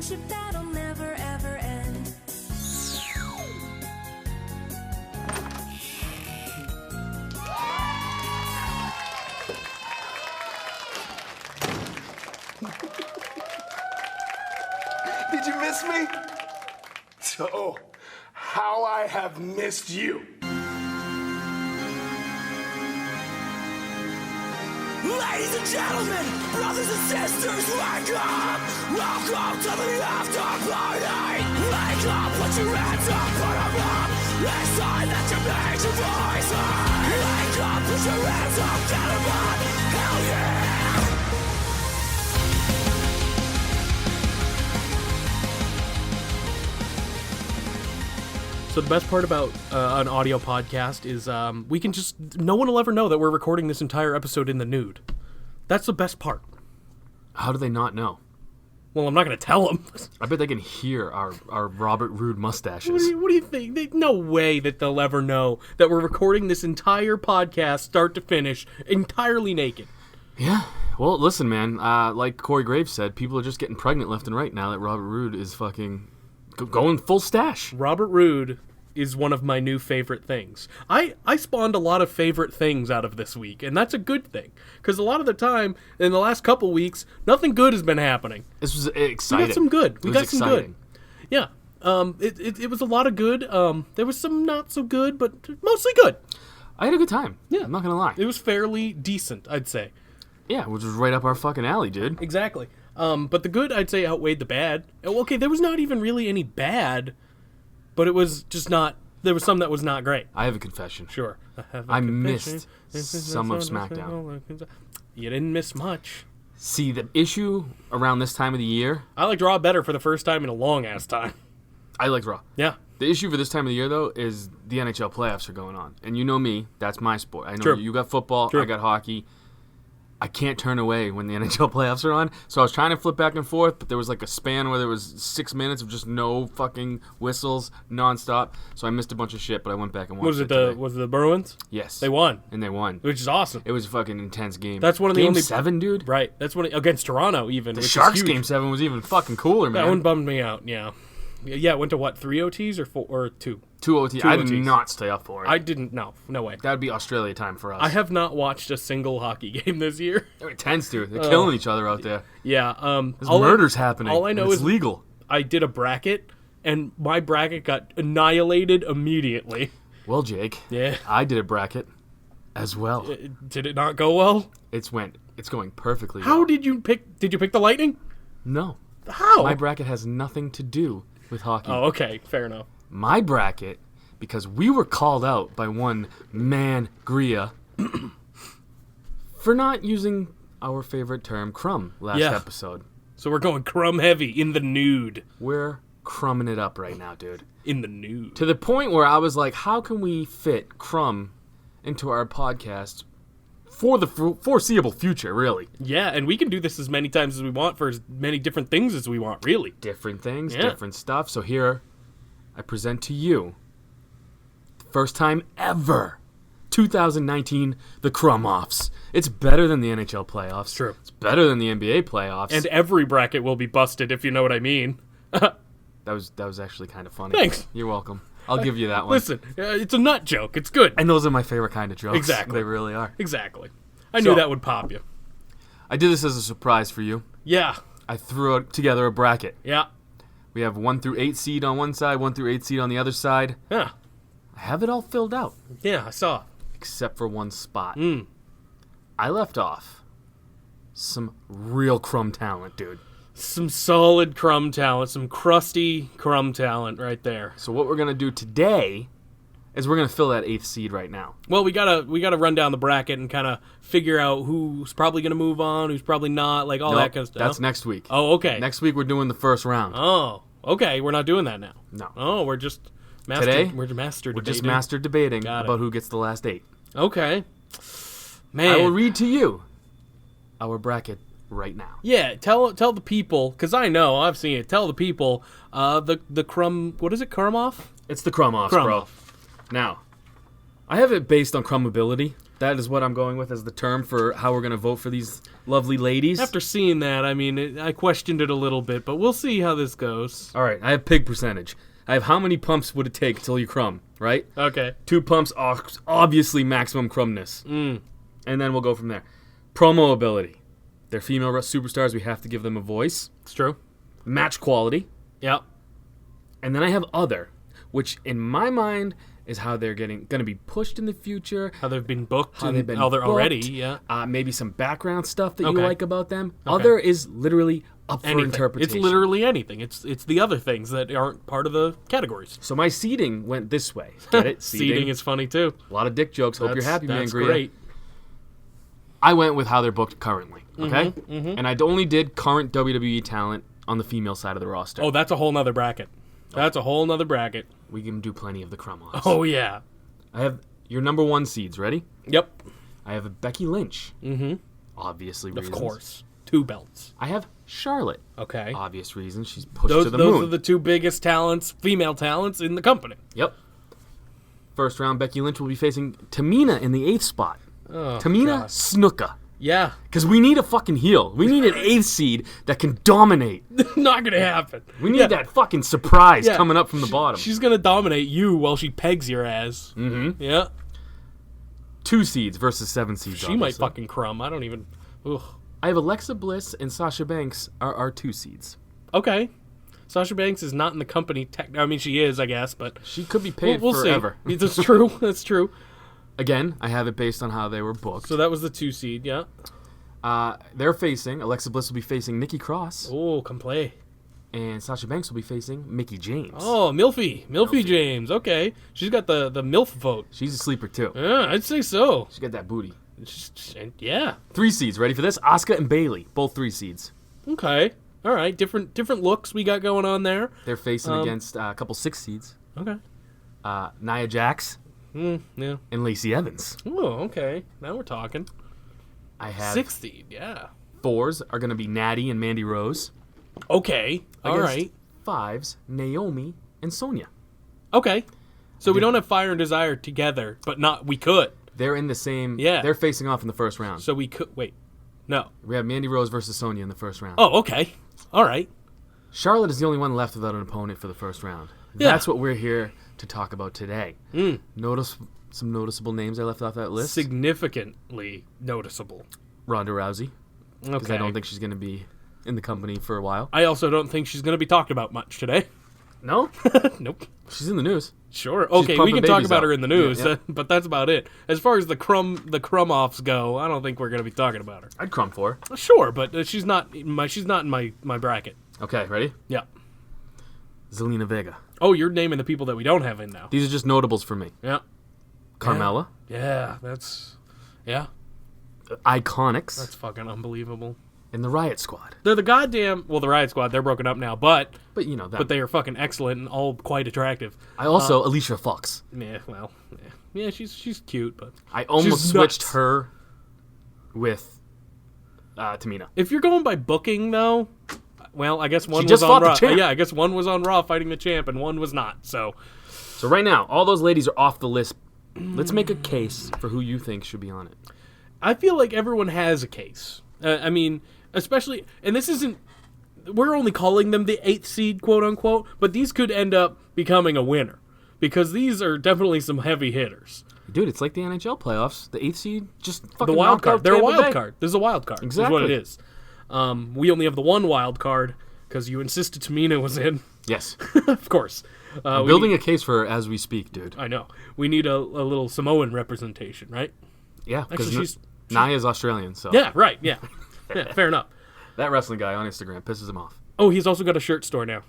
friendship that'll never ever end. Did you miss me? So, how I have missed you. Ladies and gentlemen, brothers and sisters, wake up! Welcome to the after party! Wake up, put your hands up, put them up! It's time that you make your voice heard! Wake up, put your hands up, get them up! Hell yeah! So the best part about an audio podcast is we can just... No one will ever know that we're recording this entire episode in the nude. That's the best part. How do they not know? Well, I'm not going to tell them. I bet they can hear our Robert Roode mustaches. What do you think? No way that they'll ever know that we're recording this entire podcast, start to finish, entirely naked. Yeah. Well, listen, man. Like Corey Graves said, people are just getting pregnant left and right now that Robert Roode is fucking going full stash. Robert Roode is one of my new favorite things. I spawned a lot of favorite things out of this week, and that's a good thing. Because a lot of the time, in the last couple weeks, nothing good has been happening. This was exciting. We got some good. It was exciting. Yeah. It was a lot of good. There was some not so good, but mostly good. I had a good time. Yeah. I'm not going to lie. It was fairly decent, I'd say. Yeah, which was right up our fucking alley, dude. Exactly. But the good, I'd say, outweighed the bad. Okay, there was not even really any bad, but it was just not... There was some that was not great. I have a confession. Sure. I missed some of SmackDown. You didn't miss much. See, the issue around this time of the year... I liked Raw better for the first time in a long-ass time. I liked Raw. Yeah. The issue for this time of the year, though, is the NHL playoffs are going on. And you know me, that's my sport. I know True. you got football, True. I got hockey. I can't turn away when the NHL playoffs are on. So I was trying to flip back and forth, but there was like a span where there was 6 minutes of just no fucking whistles, nonstop. So I missed a bunch of shit, but I went back and watched it today. Was it the Bruins? Yes. They won. And they won. Which is awesome. It was a fucking intense game. That's one of the Game only... 7, dude? Right. That's one against Toronto, even. The which Sharks is huge. Game 7 was even fucking cooler, man. That one bummed me out, yeah. Yeah, it went to what, 3 OTs or 4 or 2? 2 OT. 2 I did OTs. not stay up for it. I didn't, no way. That would be Australia time for us. I have not watched a single hockey game this year. They're intense, dude. They're killing each other out there. Yeah. There's murders happening. All I know and it's is legal. I did a bracket, and my bracket got annihilated immediately. Well, Jake. Yeah. I did a bracket as well. Did it not go well? It's going perfectly How well. did you pick? Did you pick the Lightning? No. How? My bracket has nothing to do with hockey. Oh, okay. Fair enough. My bracket, because we were called out by one man, Gria, for not using our favorite term, crumb, last episode. So we're going crumb heavy in the nude. We're crumbing it up right now, dude. In the nude. To the point where I was like, how can we fit crumb into our podcast for the foreseeable future, really? Yeah, and we can do this as many times as we want for as many different things as we want, really. Different things, Yeah. different stuff. So here, I present to you, first time ever, 2019, the Crumb Offs. It's better than the NHL playoffs. True. It's better than the NBA playoffs. And every bracket will be busted, if you know what I mean. that was actually kind of funny. Thanks. You're welcome. I'll give you that one. Listen, it's a nut joke. It's good. And those are my favorite kind of jokes. Exactly. They really are. Exactly. I knew that would pop you. I did this as a surprise for you. Yeah. I threw together a bracket. Yeah. We have 1 through 8 seed on one side, 1 through 8 seed on the other side. Yeah. I have it all filled out. Yeah, I saw. Except for one spot. Mm. I left off some real crumb talent, dude. Some solid crumb talent, some crusty crumb talent right there. So what we're going to do today is we're going to fill that 8th seed right now. Well, we gotta run down the bracket and kind of figure out who's probably going to move on, who's probably not, like all that kind of stuff. That's next week. Oh, okay. Next week we're doing the first round. Oh, okay. We're not doing that now. No. Oh, we're just master We're just master debating about who gets the last 8. Okay. Man. I will read to you our bracket right now. Yeah, tell the people, because I know, I've seen it. Tell the people, the crumb, what is it, Crumb Off? It's the Crumb Offs, Crumb bro. Off. Now, I have it based on crumbability. That is what I'm going with as the term for how we're going to vote for these lovely ladies. After seeing that, I mean, I questioned it a little bit, but we'll see how this goes. All right, I have pig percentage. I have how many pumps would it take until you crumb, right? Okay. 2 pumps, obviously maximum crumbness. And then we'll go from there. Promo ability. They're female superstars. We have to give them a voice. It's true. Match quality. Yep. And then I have other, which in my mind is how they're going to be pushed in the future. How they've been booked. How they've been they're booked. already, yeah. Maybe some background stuff that you Okay. like about them. Okay. Other is literally up for Anything. interpretation. It's literally anything. It's the other things that aren't part of the categories. So my seeding went this way. Get it? Seeding is funny, too. A lot of dick jokes. Hope you're happy, That's Mangria. great. I went with how they're booked currently, okay? Mm-hmm. And I only did current WWE talent on the female side of the roster. Oh, that's a whole nother bracket. That's a whole nother bracket. We can do plenty of the Crumb Offs. Oh, yeah. I have your number 1 seeds. Ready? Yep. I have Becky Lynch. Mm-hmm. Obviously Of reasons. course. 2 belts. I have Charlotte. Okay. Obvious reasons. She's pushed Those to the moon. are the 2 biggest talents, female talents in the company. Yep. First round, Becky Lynch will be facing Tamina in the 8th spot. Oh, Tamina God. Snuka. Yeah. Because we need a fucking heel. We need an 8th seed that can dominate. Not going to happen. We need that fucking surprise Yeah. coming up from the bottom. She's going to dominate you while she pegs your ass. Mm-hmm. Yeah. 2 seeds versus 7 seeds. She might obviously. fucking crumb. I don't even... Ugh. I have Alexa Bliss and Sasha Banks are our 2 seeds. Okay. Sasha Banks is not in the company. I mean, she is, I guess, but... She could be paid we'll forever. see. That's true. That's true. Again, I have it based on how they were booked. So that was the 2 seed, yeah. They're facing, Alexa Bliss will be facing Nikki Cross, Oh, come play. and Sasha Banks will be facing Mickie James. Oh, Milfy James. Okay. She's got the MILF vote. She's a sleeper too. Yeah, I'd say so. She got that booty. Yeah. 3 seeds. Ready for this? Asuka and Bayley, both 3 seeds. Okay. All right. Different looks we got going on there. They're facing against a couple 6 seeds. Okay. Nia Jax Yeah. and Lacey Evans. Oh, okay. Now we're talking. I have 6 seed. Yeah. 4s are going to be Natty and Mandy Rose. Okay. All Against right. 5s, Naomi and Sonya. Okay. So we don't have Fire and Desire together, but we could. They're in the same. Yeah. They're facing off in the first round. So we could. Wait. No. We have Mandy Rose versus Sonya in the first round. Oh, okay. All right. Charlotte is the only one left without an opponent for the first round. Yeah. That's what we're here to talk about today. Notice some noticeable names I left off that list. Significantly noticeable. Ronda Rousey. Because Okay. I don't think she's going to be in the company for a while. I also don't think she's going to be talked about much today. No? Nope. She's in the news. Sure. Okay, we pumping can talk babies about out. her in the news, Yeah, yeah. but that's about it. As far as the crumb offs go, I don't think we're going to be talking about her. I'd crumb for her. Sure, but she's not in my bracket. Okay, ready? Yeah. Zelina Vega. Oh, you're naming the people that we don't have in now. These are just notables for me. Yeah. Carmella. Yeah, Iconics. that's fucking unbelievable. And the Riot Squad. They're the the Riot Squad, they're broken up now, but But you know that. they are fucking excellent and all quite attractive. I also, Alicia Fox. Yeah, well, yeah, she's cute, but I almost she's switched nuts. her with Tamina. If you're going by booking, though, well, I guess one was just on fought the Raw. champ. Yeah, I guess one was on Raw fighting the champ, and one was not. So, So right now, all those ladies are off the list. Let's make a case for who you think should be on it. I feel like everyone has a case. I mean, especially, and this isn't. We're only calling them the 8th seed, quote unquote, but these could end up becoming a winner because these are definitely some heavy hitters. Dude, it's like the NHL playoffs. The 8th seed just fucking The wild knocked card. out They're a Tampa wild Bay. card. There's a wild card. Exactly. Is what it is. We only have the one wild card because you insisted Tamina was in. Yes. Of course. I'm building a case for her as we speak, dude. I know. We need a little Samoan representation, right? Yeah, because Actually, she's Nia's Australian, so yeah, right, yeah, yeah, fair enough. that wrestling guy on Instagram pisses him off. Oh, he's also got a shirt store now.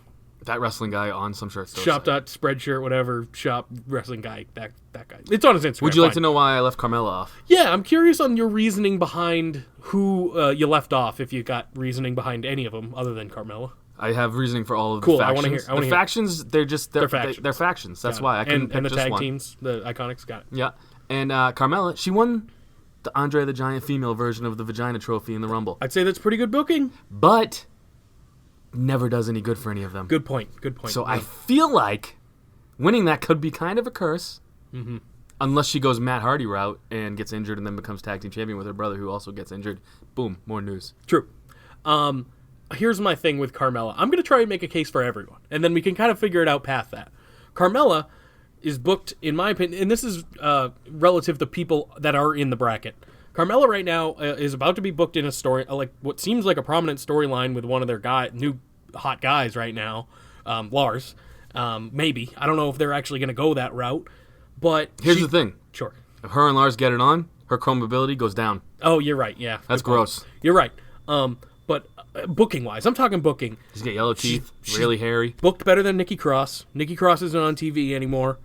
That wrestling guy on some shirt store. Shop dot spreadshirt whatever shop wrestling guy that guy. It's on his Instagram. Would you like fine. to know why I left Carmella off? Yeah, I'm curious on your reasoning behind who you left off. If you got reasoning behind any of them other than Carmella. I have reasoning for all of Cool, the I factions. wanna hear- I wanna the hear. factions, they're factions. They're factions. That's Got it. why I couldn't and pick the just tag one. teams, the Iconics, got it. Yeah, and Carmella, she won the Andre the Giant female version of the Vagina Trophy in the Rumble, I'd say that's pretty good booking. but never does any good for any of them. Good point. Good point. So I feel like winning that could be kind of a curse. Unless she goes Matt Hardy route and gets injured and then becomes tag team champion with her brother who also gets injured. Boom, more news. True. Here's my thing with Carmella. I'm going to try and make a case for everyone, and then we can kind of figure it out past that. Carmella is booked, in my opinion, and this is relative to people that are in the bracket. Carmella right now is about to be booked in a story, like what seems like a prominent storyline with one of their new hot guys right now, Lars. Maybe. I don't know if they're actually going to go that route. But here's the thing. Sure. If her and Lars get it on, her chrome ability goes down. Oh, you're right. Yeah. That's gross. You're right. But booking-wise, I'm talking booking. She's got yellow teeth, really hairy. Booked better than Nikki Cross. Nikki Cross isn't on TV anymore.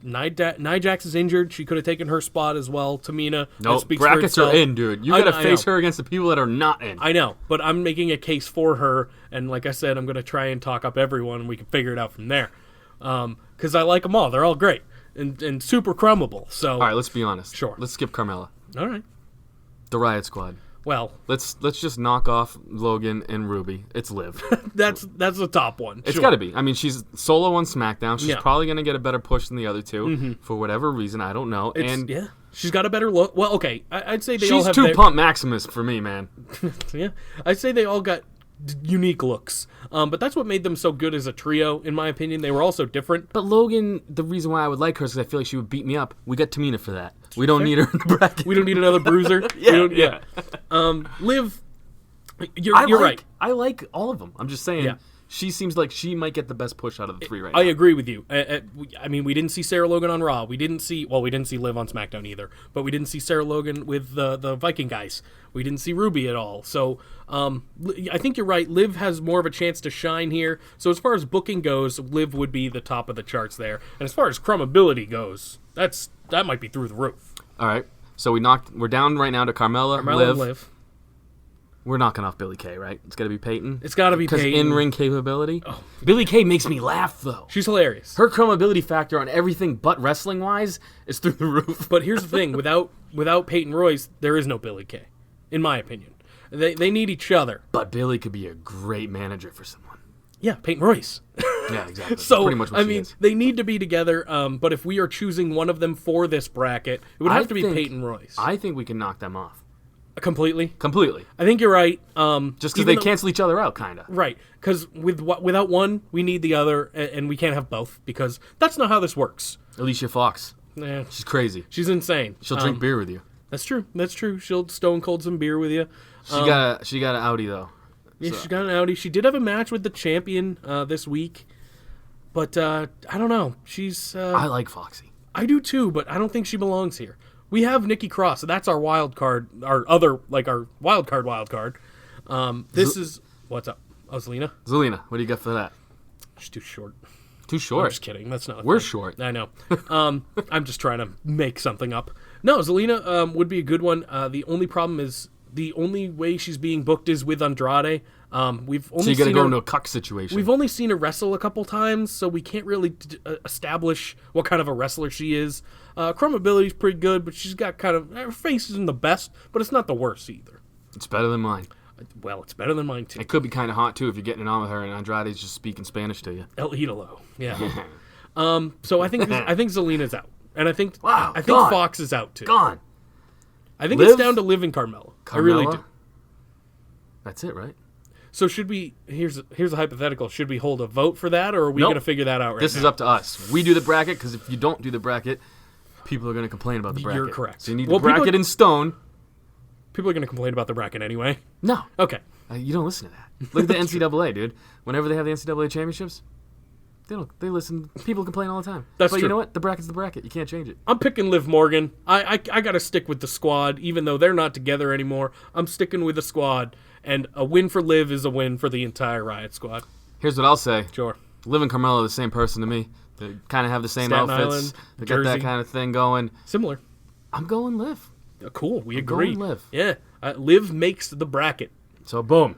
Nia Jax is injured. She could have taken her spot as well. Tamina. No, brackets are in, dude. You got to face her against the people that are not in. I know, but I'm making a case for her, and like I said, I'm going to try and talk up everyone, and we can figure it out from there. Because I like them all. They're all great and super crumbable. So, all right, let's be honest. Sure. Let's skip Carmella. All right. The Riot Squad. Well, let's just knock off Logan and Ruby. It's Liv. that's the top one. It's got to be. I mean, she's solo on SmackDown. She's probably going to get a better push than the other two for whatever reason. I don't know. She's got a better look. Well, okay, I'd say they all have. She's Pump Maximus for me, man. Yeah, I'd say they all got unique looks. But that's what made them so good as a trio, in my opinion. They were also different. But Logan, the reason why I would like her is because I feel like she would beat me up. We got Tamina for that. We don't need her in the bracket. We don't need another bruiser. Yeah. Liv, you're right. I like all of them. I'm just saying, she seems like she might get the best push out of the three right now. I agree with you. I mean, we didn't see Sarah Logan on Raw. We didn't see Liv on SmackDown either. But we didn't see Sarah Logan with the Viking guys. We didn't see Ruby at all. So I think you're right. Liv has more of a chance to shine here. So as far as booking goes, Liv would be the top of the charts there. And as far as crumbability goes, that might be through the roof. All right. So we're down right now to Carmella, and Liv. We're knocking off Billie Kay, right? It's got to be Peyton. It's got to be Peyton. Because in-ring capability. Oh. Billie Kay makes me laugh, though. She's hilarious. Her crumbability factor on everything but wrestling-wise is through the roof. But here's the thing. Without Peyton Royce, there is no Billie Kay, in my opinion. They need each other. But Billie could be a great manager for someone. Yeah, Peyton Royce. Yeah, exactly. So, pretty much what she is. they need to be together, but if we are choosing one of them for this bracket, it would have to be Peyton Royce. I think we can knock them off. Completely? Completely. I think you're right. Just because they cancel each other out, kind of. Right. Because without one, we need the other, and we can't have both, because that's not how this works. Alicia Fox. Yeah. She's crazy. She's insane. She'll drink beer with you. That's true. She'll stone cold some beer with you. She got an Audi, though. Yeah, she got an Audi. She did have a match with the champion this week, but I don't know. She's. I like Foxy. I do too, but I don't think she belongs here. We have Nikki Cross, so that's our wild card. Our wild card. This is what's up. Oh, Zelina. What do you got for that? She's too short. Too short. I'm just kidding. That's not. We're short. I know. I'm just trying to make something up. No, Zelina would be a good one. The only problem is the only way she's being booked is with Andrade. We've only so you got to go into a cuck situation. We've only seen her wrestle a couple times, so we can't really establish what kind of a wrestler she is. Crumbability's pretty good, but she's got her face isn't the best, but it's not the worst either. It's better than mine. Well, it's better than mine too. It could be kind of hot too if you're getting it on with her and Andrade's just speaking Spanish to you. El Idolo, yeah. So I think Zelina's out, and I think gone. Fox is out too. Gone. I think it's down to Liv and Carmella. I really do. That's it, right? So should we? Here's a hypothetical. Should we hold a vote for that, or are we going to figure that out right now? This is up to us. We do the bracket because if you don't do the bracket, people are going to complain about the bracket. You're correct. So you need the bracket in stone. People are going to complain about the bracket anyway. No. Okay. You don't listen to that. Look at the NCAA, dude. Whenever they have the NCAA championships, they listen. People complain all the time. That's but true. You know what? The bracket's the bracket. You can't change it. I'm picking Liv Morgan. I got to stick with the squad, even though they're not together anymore. I'm sticking with the squad, and a win for Liv is a win for the entire Riot Squad. Here's what I'll say. Sure. Liv and Carmella are the same person to me. They kind of have the same Staten outfits. Island, They Jersey. got that kind of thing going. Similar. I'm going Liv. Cool. We I'm agree. going Liv. Yeah. Liv makes the bracket. So boom.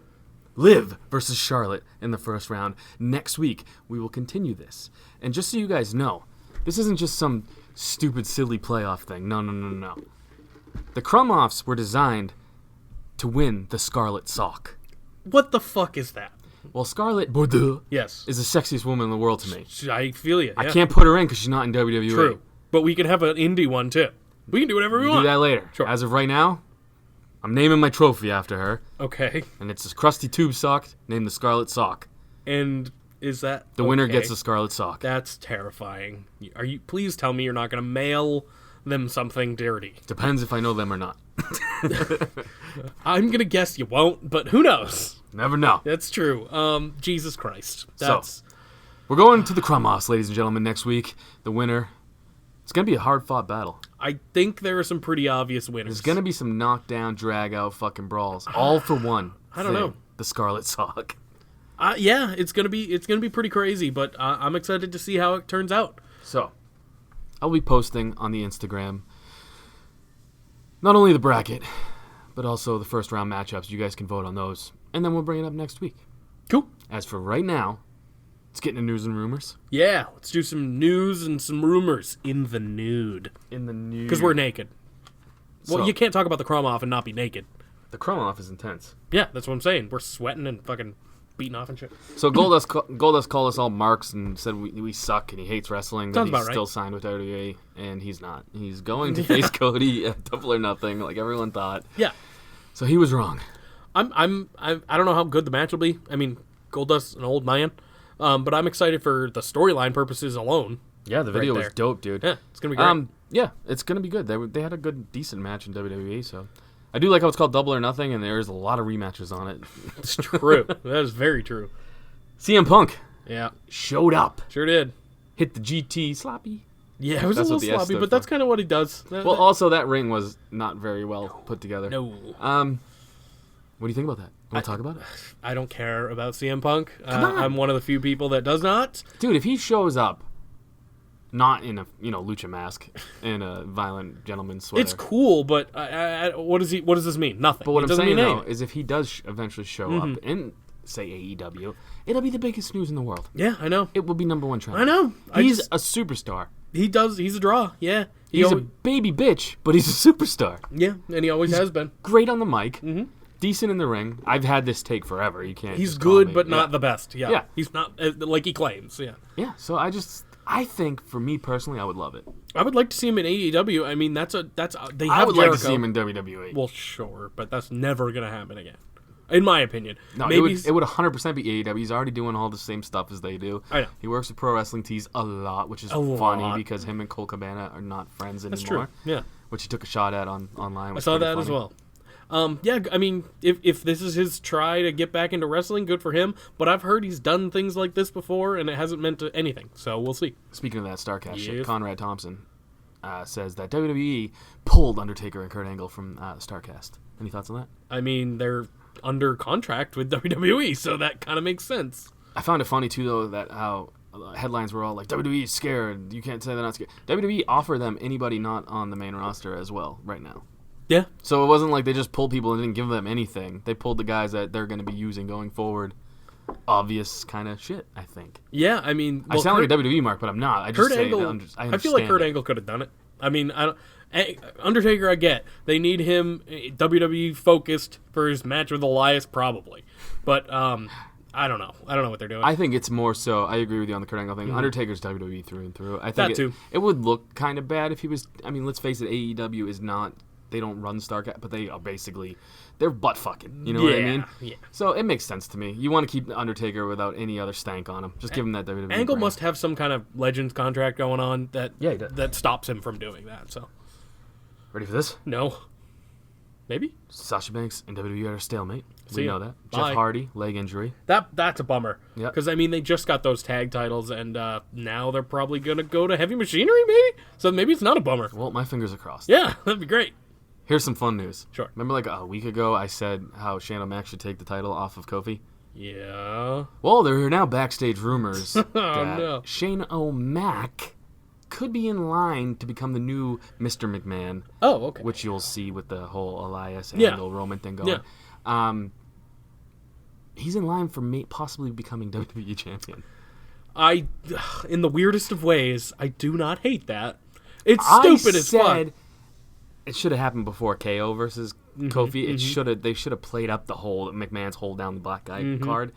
Liv versus Charlotte in the first round. Next week, we will continue this. And just so you guys know, this isn't just some stupid, silly playoff thing. No. The Crumb Offs were designed to win the Scarlet Sock. What the fuck is that? Well, Scarlett Bordeaux Yes. is the sexiest woman in the world to me. I feel you. Yeah. I can't put her in because she's not in WWE. True. But we can have an indie one, too. We can do whatever we Do want. that later. Sure. As of right now, I'm naming my trophy after her. Okay. And it's this crusty tube sock named the Scarlet Sock. And is that... The winner okay? gets a Scarlet Sock. That's terrifying. Please tell me you're not going to mail them something dirty. Depends if I know them or not. I'm going to guess you won't, but who knows? Never know. That's true. Jesus Christ. That's... We're going to the Crumb Off, ladies and gentlemen, next week. The winner. It's going to be a hard-fought battle. I think there are some pretty obvious winners. There's going to be some knockdown, drag-out fucking brawls. All for one. I don't know. The Scarlet Sock. Yeah, it's gonna be pretty crazy, but I'm excited to see how it turns out. So, I'll be posting on the Instagram not only the bracket, but also the first round matchups. You guys can vote on those, and then we'll bring it up next week. Cool. As for right now, let's get into news and rumors. Yeah, let's do some news and some rumors in the nude. In the news. Because we're naked. Well, So- you can't talk about the Crumb Off and not be naked. The Crumb Off is intense. Yeah, that's what I'm saying. We're sweating and fucking beating off and shit. So Goldust called us all marks and said we suck and he hates wrestling. But Sounds he's about right. still signed with WWE, and he's not. He's going to face Cody at Double or Nothing, like everyone thought. Yeah. So he was wrong. I don't know how good the match will be. I mean, Goldust's an old man. But I'm excited for the storyline purposes alone. Yeah, the video Right was there. dope, dude. Yeah, it's gonna be great. Yeah, it's gonna be good. They had a good, decent match in WWE. So I do like how it's called Double or Nothing, and there's a lot of rematches on it. It's true. That is very true. CM Punk Yeah, showed up, sure did. hit the GT sloppy. Yeah, it was That's a what little the S sloppy, stood but that's for. kind of what he does. Well, also that ring was not very well put together. No. What do you think about that? Want to talk about it, I don't care about CM Punk. Come on. I'm one of the few people that does not. dude? If he shows up, not in a lucha mask and a violent gentleman sweater. It's cool, but what does this mean? Nothing. But what It I'm doesn't saying mean though anything. is, if he does eventually show up in, say, AEW, it'll be the biggest news in the world. Yeah, I know. It will be #1 trend. I know. He's a superstar. He's a draw. Yeah. He's a baby bitch, but he's a superstar. Yeah, and he always has been. Great on the mic. Decent in the ring. I've had this take forever. You can't. He's just call good, me. but Yeah. not the best. Yeah. Yeah. He's not like he claims. Yeah. Yeah. So I think for me personally, I would love it. I would like to see him in AEW. I mean, they I have would like to Jericho. see him in WWE. Well, sure, but that's never gonna happen again, in my opinion. No, Maybe it would 100% be AEW. He's already doing all the same stuff as they do. I know. He works with Pro Wrestling Tees a lot, which is A funny lot. because him and Cole Cabana are not friends anymore. That's true. Yeah. Which he took a shot at online. I saw that as well. Yeah, I mean, if this is his try to get back into wrestling, good for him. But I've heard he's done things like this before, and it hasn't meant anything. So we'll see. Speaking of that StarCast shit, Yes. Conrad Thompson says that WWE pulled Undertaker and Kurt Angle from StarCast. Any thoughts on that? I mean, they're under contract with WWE, so that kind of makes sense. I found it funny too, though, that how headlines were all like, WWE is scared. You can't say they're not scared. WWE offer them anybody not on the main roster as well right now. Yeah. So it wasn't like they just pulled people and didn't give them anything. They pulled the guys that they're going to be using going forward. Obvious kind of shit, I think. Yeah, I mean, I sound like a WWE mark, but I'm not. I just Kurt say Angle. that I feel like understand Kurt it. Angle could have done it. I mean, Undertaker, I get they need him WWE focused for his match with Elias, probably, but I don't know. I don't know what they're doing. I think it's more so. I agree with you on the Kurt Angle thing. Undertaker's WWE through and through. I think That too. It would look kind of bad if he was. I mean, let's face it. AEW is not. They don't run StarCast, but they are basically. They're butt fucking. You know what I mean? Yeah. So it makes sense to me. You want to keep Undertaker without any other stank on him. Just give him that WWE. Angle brand. must have some kind of Legends contract going on that Yeah, he does. that stops him from doing that. So Ready for this? no, maybe Sasha Banks and WWE are a stalemate. See We ya. know that. Bye. Jeff Hardy, leg injury. that's a bummer. Yeah. Because I mean, they just got those tag titles, and now they're probably gonna go to Heavy Machinery, maybe. So maybe it's not a bummer. Well, my fingers are crossed. Yeah, that'd be great. Here's some fun news. Sure. Remember like a week ago I said how Shane O'Mac should take the title off of Kofi? Yeah. Well, there are now backstage rumors that no. Shane O'Mac could be in line to become the new Mr. McMahon, Oh, okay. which you'll see with the whole Elias Yeah. Angle Roman thing going. He's in line for possibly becoming WWE champion. In the weirdest of ways, I do not hate that. It's stupid as fuck. It should have happened before KO versus Kofi. They should have played up the whole McMahon's hold down the black guy card.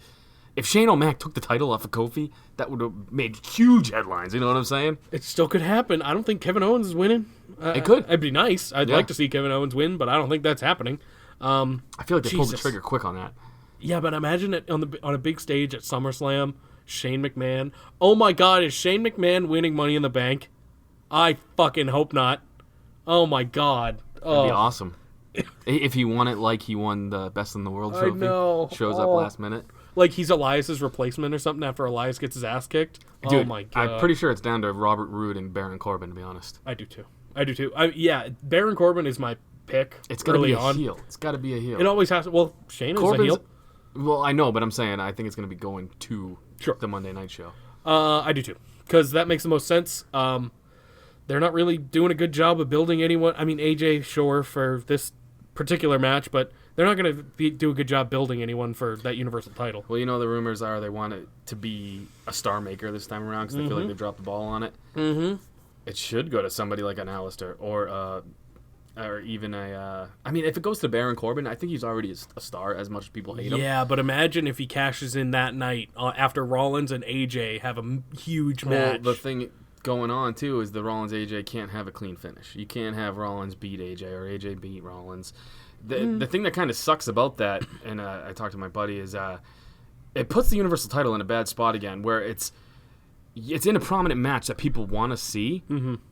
If Shane O'Mac took the title off of Kofi, that would have made huge headlines. You know what I'm saying? It still could happen. I don't think Kevin Owens is winning. It could. It'd be nice. I'd Yeah. like to see Kevin Owens win, but I don't think that's happening. I feel like they pulled the Jesus. trigger quick on that. Yeah, but imagine it on a big stage at SummerSlam. Shane McMahon. Oh my God, is Shane McMahon winning Money in the Bank? I fucking hope not. Oh my God. That'd be awesome. If he won it like he won the Best in the World I trophy. know. Shows up last minute. Like he's Elias's replacement or something after Elias gets his ass kicked. Dude, Oh my God. I'm pretty sure it's down to Robert Roode and Baron Corbin, to be honest. I do too. Yeah, Baron Corbin is my pick. It's got to early be a on. heel. It's got to be a heel. It always has to. Well, Shane is a Corbin's, heel. well, I know, but I'm saying I think it's going to be going to Sure. the Monday Night Show. I do too, because that makes the most sense. They're not really doing a good job of building anyone. I mean, AJ, sure, for this particular match, but they're not going to do a good job building anyone for that Universal title. Well, you know, the rumors are they want it to be a star maker this time around because they feel like they dropped the ball on it. Mm-hmm. It should go to somebody like an Alistair or even a... I mean, if it goes to Baron Corbin, I think he's already a star as much as people hate him. Yeah, but imagine if he cashes in that night after Rollins and AJ have a huge Well, match. the thing going on, too, is the Rollins-AJ can't have a clean finish. You can't have Rollins beat AJ or AJ beat Rollins. The thing that kind of sucks about that, and I talked to my buddy, is it puts the Universal title in a bad spot again, where it's in a prominent match that people want to see,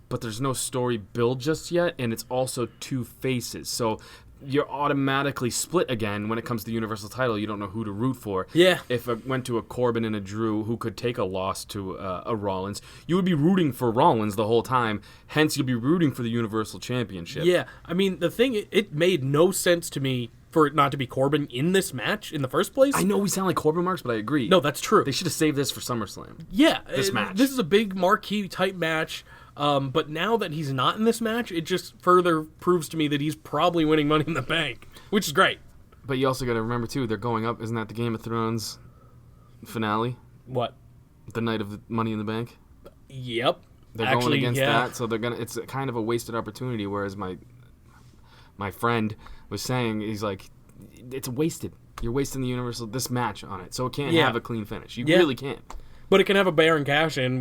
but there's no story build just yet, and it's also two faces. So you're automatically split again when it comes to the Universal title. You don't know who to root for. Yeah. If it went to a Corbin and a Drew who could take a loss to a Rollins, you would be rooting for Rollins the whole time. Hence, you'll be rooting for the Universal Championship. Yeah, I mean, the thing, it made no sense to me for it not to be Corbin in this match in the first place. I know we sound like Corbin marks, but I agree. No, that's true. They should have saved this for SummerSlam. Yeah, This match. This is a big marquee type match. But now that he's not in this match, it just further proves to me that he's probably winning Money in the Bank, which is great. But you also got to remember, too, they're going up. Isn't that the Game of Thrones finale? What? The night of the Money in the Bank? Yep. They're going against that, so they're gonna. It's a kind of a wasted opportunity. Whereas my friend was saying, he's like, it's wasted. You're wasting the Universal this match on it, so it can't have a clean finish. You really can't. But it can have a Baron cash in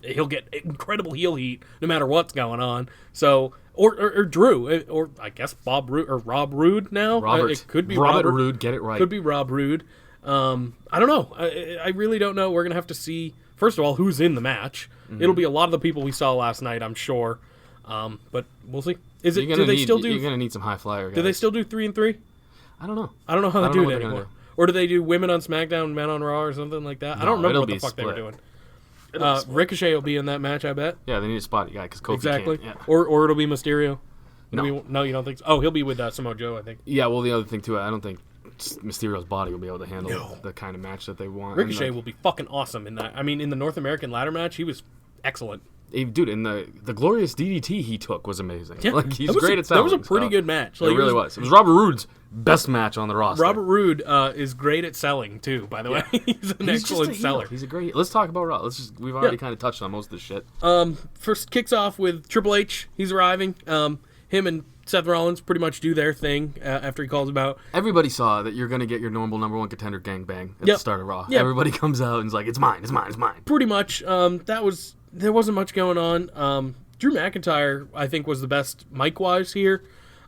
he'll get incredible heel heat no matter what's going on. So or Drew or I guess Bob Roode or Rob Roode now. Robert. It could be Robert Roode. Get it right. Could be Rob Roode. I don't know. I really don't know. We're gonna have to see. First of all, who's in the match? It'll be a lot of the people we saw last night, I'm sure. But we'll see. Is it? Do they still do? You're gonna need some high flyer guys. Do they still do 3-3? I don't know. I don't know how I they don't do know it what they're anymore. gonna do. Or do they do women on SmackDown, men on Raw, or something like that? I don't remember it'll what the be fuck they were split. doing. Ricochet will be in that match, I bet. Yeah, they need a spotty guy because Kofi Exactly. can't. Yeah. Or it'll be Mysterio. No. No, you don't think so? Oh, he'll be with Samoa Joe, I think. Yeah, well, the other thing, too, I don't think Mysterio's body will be able to handle the kind of match that they want. Ricochet And, will be fucking awesome in that. I mean, in the North American ladder match, he was excellent. dude, in the glorious DDT he took was amazing. Yeah, Like, he's that was great at selling. That was a pretty good match. Like, It really was. It was Robert Roode's best match on the roster. Robert Roode is great at selling, too, by the way. He's an He's excellent just a heel. seller. He's a great. Let's talk about Raw. We've already kind of touched on most of this shit. First kicks off with Triple H. He's arriving. Him and Seth Rollins pretty much do their thing after he calls him out. Everybody saw that you're going to get your normal number one contender gangbang at Yep. the start of Raw. Yep. Everybody comes out and is like, it's mine, it's mine, it's mine. Pretty much. There wasn't much going on. Drew McIntyre, I think, was the best mic-wise here.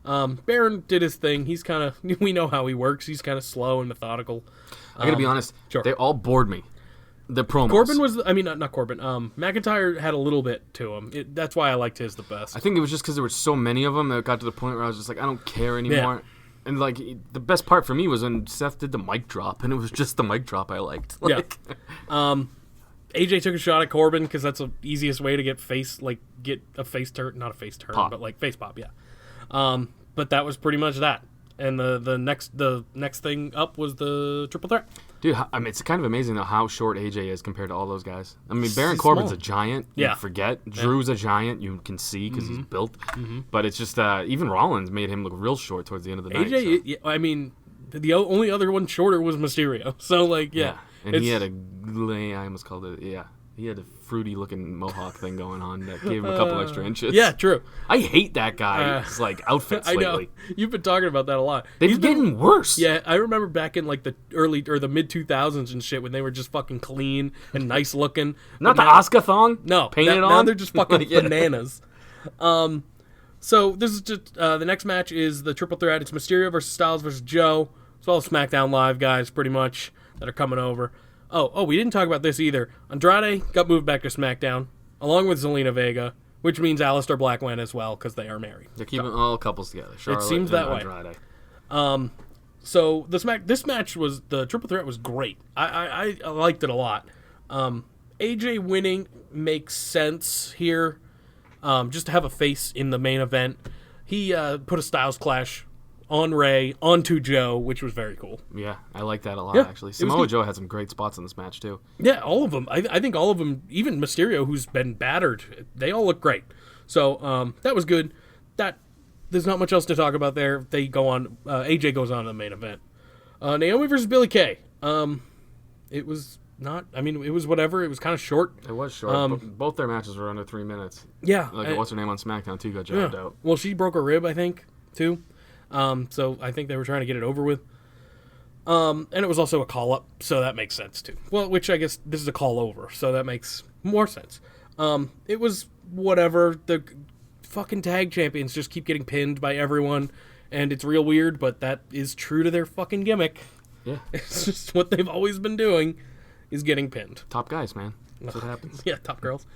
Baron did his thing. He's kind of, we know how he works. He's kind of slow and methodical. I got to be honest, sure. they all bored me. The promos. Corbin was, not Corbin. McIntyre had a little bit to him. That's why I liked his the best. I think it was just because there were so many of them that it got to the point where I was just like, I don't care anymore. And like the best part for me was when Seth did the mic drop, and it was just the mic drop I liked. Like, AJ took a shot at Corbin because that's the easiest way to get a face turn, not a face turn, Pop. but like face pop, yeah. But that was pretty much that. And the next thing up was the triple threat. dude, I mean, it's kind of amazing though how short AJ is compared to all those guys. I mean, Baron He's Corbin's small. a giant. Yeah. You forget. Drew's a giant. You can see because he's built. But it's just even Rollins made him look real short towards the end of the night. so. AJ, yeah, I mean, the only other one shorter was Mysterio. So like, yeah. And he had a, I almost called it, he He had a fruity-looking mohawk thing going on that gave him a couple extra inches. Yeah, true. I hate that guy's like outfits I know. lately. You've been talking about that a lot. They've been getting worse. Yeah, I remember back in like the early or the mid 2000s and shit when they were just fucking clean and nice looking. Not But the Oscar thong. No, painted now, on. now they're just fucking Yeah. bananas. So this is just the next match is the triple threat. It's Mysterio versus Styles versus Joe. It's all SmackDown Live guys, pretty much, that are coming over. Oh, we didn't talk about this either. Andrade got moved back to SmackDown, along with Zelina Vega, which means Aleister Black went as well because they are married. They're keeping all couples together. Charlotte seems and that way. Andrade. So this match was the triple threat was great. I liked it a lot. AJ winning makes sense here. Just to have a face in the main event. He put a Styles Clash on Ray, onto Joe, which was very cool. Yeah, I like that a lot, Yeah, actually. it was Samoa good. Joe had some great spots in this match, too. Yeah, all of them. I think all of them, even Mysterio, who's been battered, they all look great. So that was good. There's not much else to talk about there. They go on. AJ goes on to the main event. Naomi versus Billie Kay. It was not. I mean, it was whatever. It was kind of short. It was short. But both their matches were under 3 minutes. Yeah. Like, what's her name on SmackDown, too, got jabbed out. Well, she broke her rib, I think, too. So I think they were trying to get it over with. And it was also a call-up, so that makes sense, too. Well, which I guess this is a call-over, so that makes more sense. It was whatever. The fucking tag champions just keep getting pinned by everyone, and it's real weird, but that is true to their fucking gimmick. Yeah. It's just what they've always been doing, is getting pinned. Top guys, man. That's what happens. Yeah, top girls.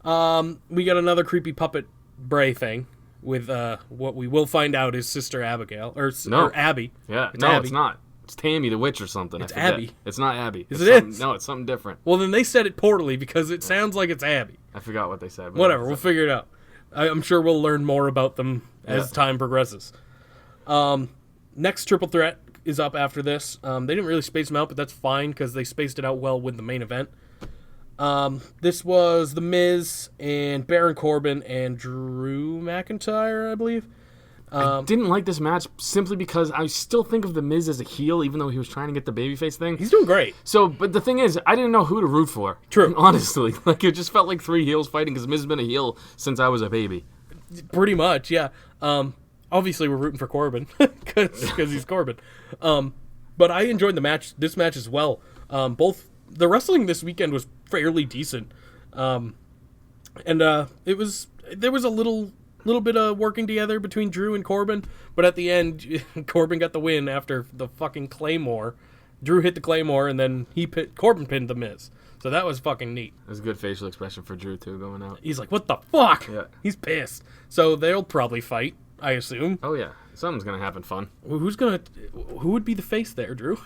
We got another creepy puppet Bray thing with what we will find out is Sister Abigail or Abby. Yeah. It's No, Abby. it's not. It's Tammy the Witch or something. It's I forget. Abby. It's not Abby. Yes, It's it something- is. No, it's something different. Well, then they said it poorly because it sounds like it's Abby. I forgot what they said. but Whatever, it's we'll something. figure it out. I'm sure we'll learn more about them as Yeah. time progresses. Next triple threat is up after this. They didn't really space them out, but that's fine because they spaced it out well with the main event. This was The Miz and Baron Corbin and Drew McIntyre, I believe. I didn't like this match simply because I still think of The Miz as a heel, even though he was trying to get the babyface thing. He's doing great. So, but the thing is, I didn't know who to root for. True. Honestly. Like, it just felt like three heels fighting because Miz has been a heel since I was a baby. Pretty much, yeah. Obviously, we're rooting for Corbin because he's Corbin. But I enjoyed this match as well. Both the wrestling this weekend was fairly decent, and there was a little bit of working together between Drew and Corbin. But at the end, Corbin got the win after the fucking Claymore. Drew hit the Claymore, and then Corbin pinned The Miz. So that was fucking neat. It was a good facial expression for Drew, too, going out. He's like, what the fuck? Yeah. He's pissed. So they'll probably fight, I assume. Oh, yeah. Something's going to happen fun. Who would be the face there, Drew?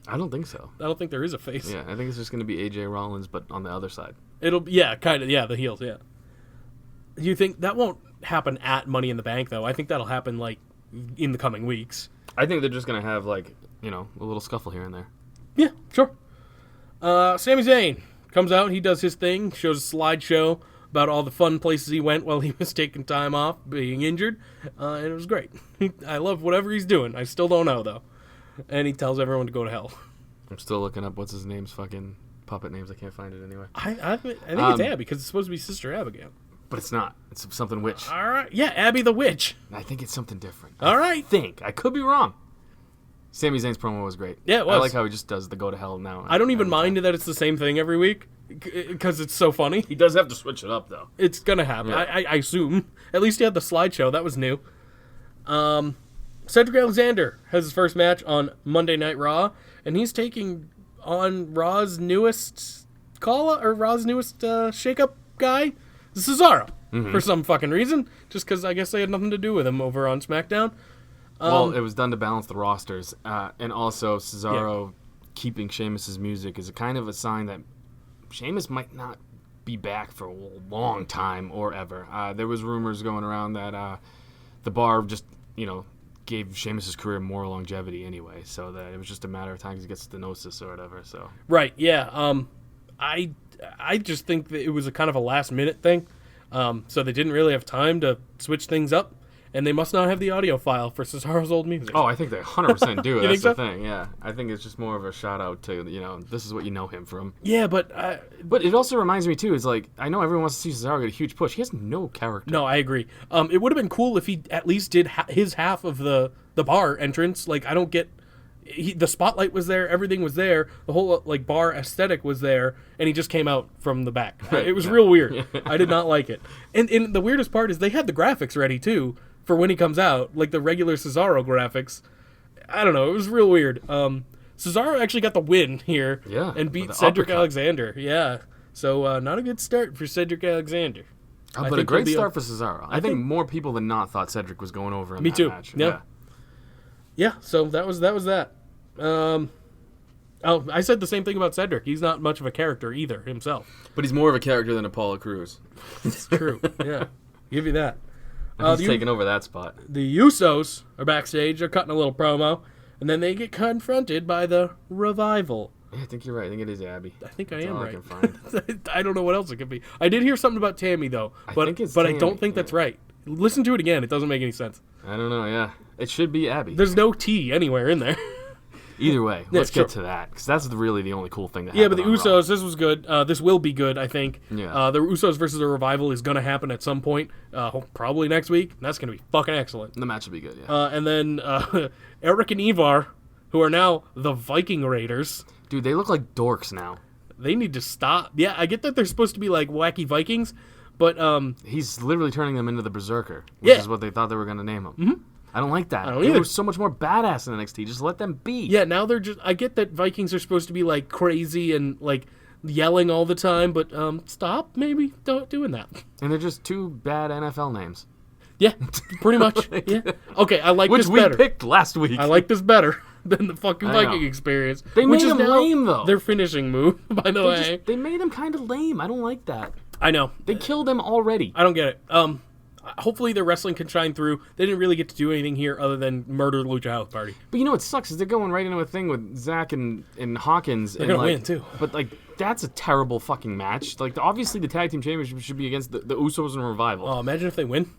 I don't think so. I don't think there is a face. Yeah, I think it's just going to be AJ Rollins, but on the other side. The heels, yeah. You think that won't happen at Money in the Bank, though? I think that'll happen, like, in the coming weeks. I think they're just going to have, like, a little scuffle here and there. Yeah, sure. Sami Zayn comes out, he does his thing, shows a slideshow about all the fun places he went while he was taking time off, being injured, and it was great. I love whatever he's doing. I still don't know, though. And he tells everyone to go to hell. I'm still looking up what's his name's fucking puppet names. I can't find it anyway. I think it's Abby, because it's supposed to be Sister Abigail. But it's not. It's something witch. All right. Yeah, Abby the Witch. I think it's something different. All right. I could be wrong. Sami Zayn's promo was great. Yeah, it was. I like how he just does the go to hell now. I don't even every mind time. that it's the same thing every week, because it's so funny. He does have to switch it up, though. It's gonna happen. Yeah. I assume. At least he had the slideshow. That was new. Cedric Alexander has his first match on Monday Night Raw, and he's taking on Raw's newest shakeup guy, Cesaro, for some fucking reason. Just because I guess they had nothing to do with him over on SmackDown. Well, it was done to balance the rosters, and also Cesaro keeping Sheamus's music is a kind of a sign that Sheamus might not be back for a long time or ever. There was rumors going around that the bar just, gave Sheamus's career more longevity anyway, so that it was just a matter of time because he gets stenosis or whatever. So Right. Yeah. I just think that it was a kind of a last minute thing. So they didn't really have time to switch things up. and they must not have the audio file for Cesaro's old music. Oh, I think they 100% do. That's think so? the thing. Yeah, I think it's just more of a shout out to this is what you know him from. Yeah, but it also reminds me too. Is like I know everyone wants to see Cesaro get a huge push. He has no character. no, I agree. It would have been cool if he at least did his half of the bar entrance. Like I don't get. The spotlight was there, everything was there, the whole bar aesthetic was there, and he just came out from the back. It was real weird. I did not like it. And the weirdest part is they had the graphics ready too for when he comes out, like the regular Cesaro graphics. I don't know, it was real weird. Cesaro actually got the win here and beat Cedric Alexander. Yeah. So not a good start for Cedric Alexander. But a great start for Cesaro. I think more people than not thought Cedric was going over in that match. Yeah, so that was that. I said the same thing about Cedric. He's not much of a character either himself. But he's more of a character than Apollo Crews. It's true. Yeah, give you that. He's taking over that spot. The Usos are backstage. They're cutting a little promo, and then they get confronted by the Revival. Yeah, I think you're right. I think it is Abby. I think That's I am all right. I can find. I don't know what else it could be. I did hear something about Tammy though, but I don't think that's right. Listen to it again. It doesn't make any sense. I don't know. Yeah, it should be Abby. There's no T anywhere in there. Either way, let's get to that because that's really the only cool thing that happened. Yeah, but the Usos, this was good. This will be good, I think. Yeah. The Usos versus the Revival is going to happen at some point, probably next week. That's going to be fucking excellent. The match will be good, yeah. And then Eric and Ivar, who are now the Viking Raiders. Dude, they look like dorks now. They need to stop. Yeah, I get that they're supposed to be like wacky Vikings, but he's literally turning them into the Berserker, which is what they thought they were going to name him. Mm-hmm. I don't like that. I don't they either. were so much more badass in NXT. Just let them be. Yeah, now they're just. I get that Vikings are supposed to be like crazy and like yelling all the time, but stop maybe doing that. And they're just two bad NFL names. Yeah, pretty much. Yeah. Okay, I like this better. Which we picked last week. I like this better than the fucking Viking experience. They made him lame though. Their finishing move, by the way. They made him kind of lame. I don't like that. I know. They killed him already. I don't get it. Hopefully their wrestling can shine through. They didn't really get to do anything here other than murder the Lucha House Party. But you know what sucks is they're going right into a thing with Zach and Hawkins. They're going to win, too. But, that's a terrible fucking match. Obviously the Tag Team Championship should be against the Usos and Revival. Oh, imagine if they win.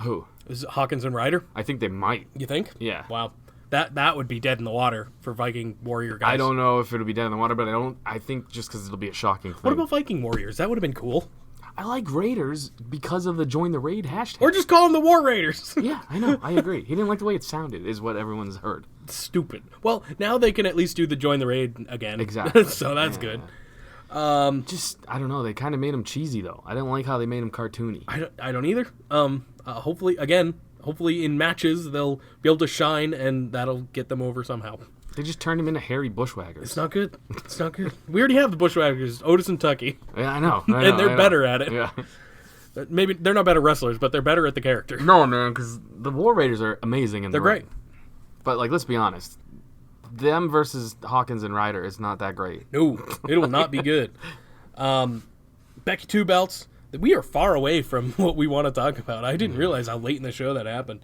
Who? Is it Hawkins and Ryder? I think they might. You think? Yeah. Wow. That would be dead in the water for Viking Warrior guys. I don't know if it'll be dead in the water, but I think just because it'll be a shocking thing. What about Viking Warriors? That would have been cool. I like Raiders because of the Join the Raid hashtag. Or just call them the War Raiders. Yeah, I know. I agree. He didn't like the way it sounded, is what everyone's heard. Stupid. Well, now they can at least do the Join the Raid again. Exactly. So that's good. I don't know. They kind of made him cheesy, though. I didn't like how they made him cartoony. I don't either. Hopefully in matches they'll be able to shine, and that'll get them over somehow. They just turned him into hairy bushwhackers. It's not good. It's not good. We already have the bushwhackers, Otis and Tucky. Yeah, I know. And they're better at it. Yeah. Maybe they're not better wrestlers, but they're better at the character. No, man, because the War Raiders are amazing. They're great. But, let's be honest. Them versus Hawkins and Ryder is not that great. No, it will not be good. Becky Two Belts. We are far away from what we want to talk about. I didn't realize how late in the show that happened.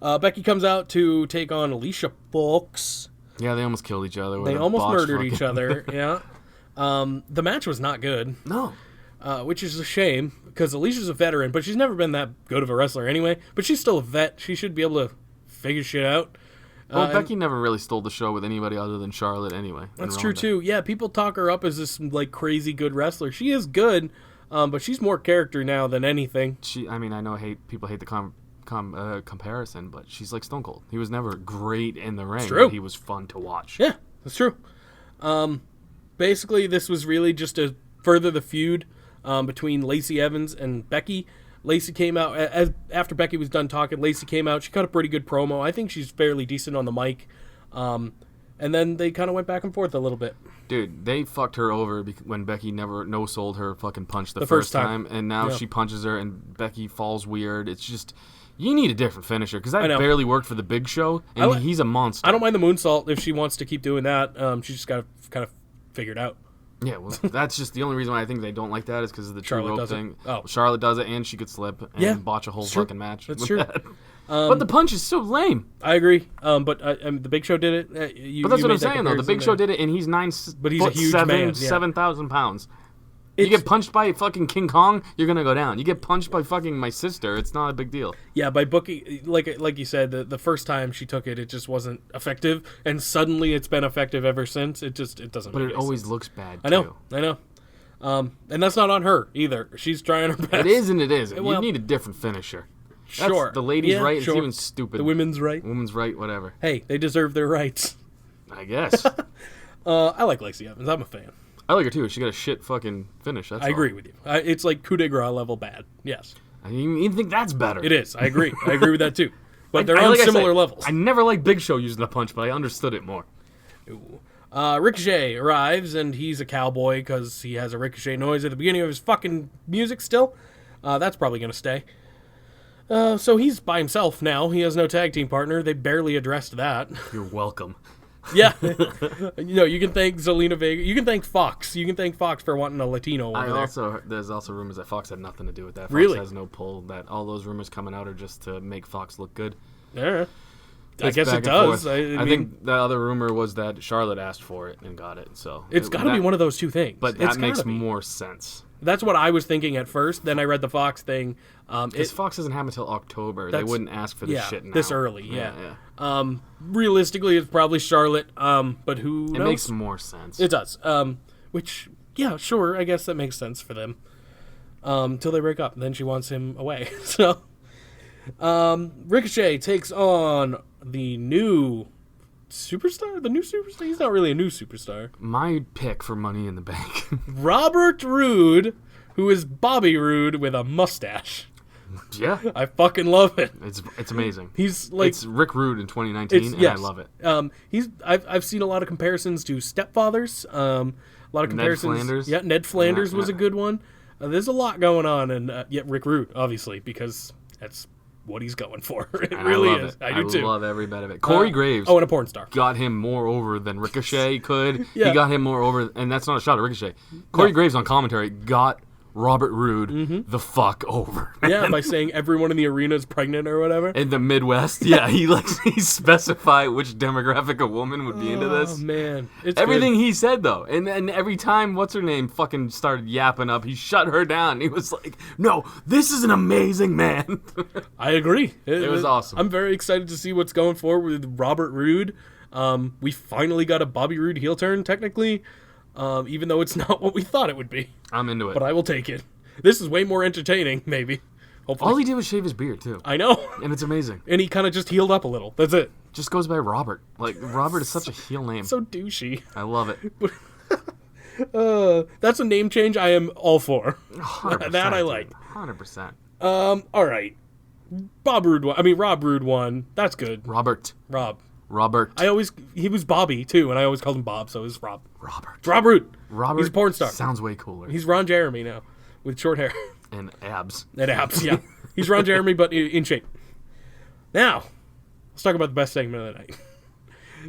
Becky comes out to take on Alicia Fox. Yeah, they almost killed each other. They almost murdered each other, yeah. The match was not good. No. Which is a shame, because Alicia's a veteran, but she's never been that good of a wrestler anyway. But she's still a vet. She should be able to figure shit out. Well, Becky never really stole the show with anybody other than Charlotte anyway. That's true, too. Yeah, people talk her up as this, crazy good wrestler. She is good, but she's more character now than anything. I know people hate the comparison, but she's like Stone Cold. He was never great in the ring, but he was fun to watch. Yeah, that's true. Basically, this was really just to further the feud between Lacey Evans and Becky. Lacey came out, after Becky was done talking, Lacey came out. She cut a pretty good promo. I think she's fairly decent on the mic. And then they kind of went back and forth a little bit. Dude, they fucked her over when Becky never no-sold her fucking punch the first time. And now she punches her and Becky falls weird. It's just... You need a different finisher, because that barely worked for the Big Show, and he's a monster. I don't mind the moonsault if she wants to keep doing that. She just got to kind of figure it out. Yeah, well, that's just the only reason why I think they don't like that is because of the true rope thing. Oh. Charlotte does it, and she could slip and botch a whole fucking match. That's true. But the punch is so lame. I agree. But the Big Show did it. But that's what I'm saying, though. The Big Show did it, and he's 9 but he's a huge man. Yeah. 7,000 pounds. You get punched by fucking King Kong, you're gonna go down. You get punched by fucking my sister, it's not a big deal. Yeah, by booking, like you said, the first time she took it, it just wasn't effective, and suddenly it's been effective ever since. It doesn't. But make it any always sense. looks bad, I know. And that's not on her either. She's trying her best. It is and it isn't. Well, you need a different finisher. Sure. The lady's Yeah, right. sure. It's even stupid. The women's right. Woman's right, whatever. Hey, they deserve their rights. I guess. I like Lacey Evans. I'm a fan. I like her too. She got a shit fucking finish. That's I agree with you. It's like coup de grace level bad. Yes. I even think that's better. It is. I agree. I agree with that too. But they're I- on like I similar said, levels. I never liked Big Show using the punch, but I understood it more. Ricochet arrives, and he's a cowboy because he has a ricochet noise at the beginning of his fucking music still. That's probably going to stay. So he's by himself now. He has no tag team partner. They barely addressed that. You're welcome. Yeah. You can thank Zelina Vega. You can thank Fox. You can thank Fox for wanting a Latino over there. There's also rumors that Fox had nothing to do with that. Fox Really? has no pull. That all those rumors coming out are just to make Fox look good. Yeah. I It's guess back it and does. forth. I mean, think the other rumor was that Charlotte asked for it and got it. So it's got to be one of those two things. But It's that makes gotta be. more sense. That's what I was thinking at first. Then I read the Fox thing. Because Fox doesn't have until October. They That's- wouldn't ask for this shit now. this early. Yeah. Realistically, it's probably Charlotte. But who knows? It makes more sense. It does. Which, yeah, sure. I guess that makes sense for them. Till they break up. Then she wants him away. So, Ricochet takes on the new superstar. The new superstar. He's not really a new superstar. My pick for Money in the Bank. Robert Roode, who is Bobby Roode with a mustache. Yeah. I fucking love it. It's amazing. He's like It's Rick Rude in 2019, and yes. I love it. I've seen a lot of comparisons to Stepfathers. A lot of comparisons. Flanders? Yeah, Ned Flanders was a Yeah. good one. There's a lot going on, and yet Rick Rude, obviously, because that's what he's going for. It And really I love is. It. I do too. love every bit of it. Corey Graves Oh, and a porn star. got him more over than Ricochet could. Yeah. He got him more over, and that's not a shot at Ricochet. Corey Graves on commentary got Robert Roode the fuck over. Yeah, by saying everyone in the arena is pregnant or whatever. In the Midwest, yeah, he specified which demographic of woman would be into Oh this. man, it's Everything good. he said though, and every time what's her name fucking started yapping up, he shut her down. He was like, "No, this is an amazing man." I agree. It was awesome. I'm very excited to see what's going forward with Robert Roode. We finally got a Bobby Roode heel turn, technically, even though it's not what we thought it would be. I'm into it. But I will take it. This is way more entertaining, maybe. Hopefully. All he did was shave his beard too, I know. and it's amazing. And he kind of just healed up a little. That's it. Just goes by Robert. Like Robert is such a heel name. So douchey. I love it. That's a name change I am all for. 100%, That I like. 100%. All right. Rob Roode won. That's good. Robert. Rob. He was Bobby too, and I always called him Bob, so it's Rob. Robert. Rob Roode. Robert. He's a porn star. Sounds way cooler. He's Ron Jeremy now, with short hair and abs. and abs. Yeah, he's Ron Jeremy, but in shape. Now, let's talk about the best segment of the night.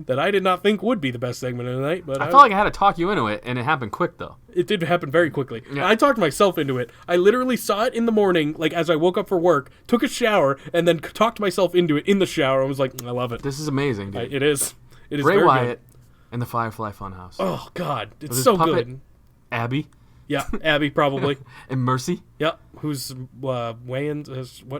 That I did not think would be the best segment of the night, but I felt like I had to talk you into it, and it happened quick though. it did happen very quickly. Yeah. I talked myself into it. I literally saw it in the morning, like as I woke up for work, took a shower, and then talked myself into it in the shower. I was like, I love it. This is amazing, dude. It is. It is Ray very Wyatt good. and the Firefly Funhouse. Oh God, it's His so puppet, good. Abby Yeah, Abby probably. and Mercy. Yep. Who's weighing?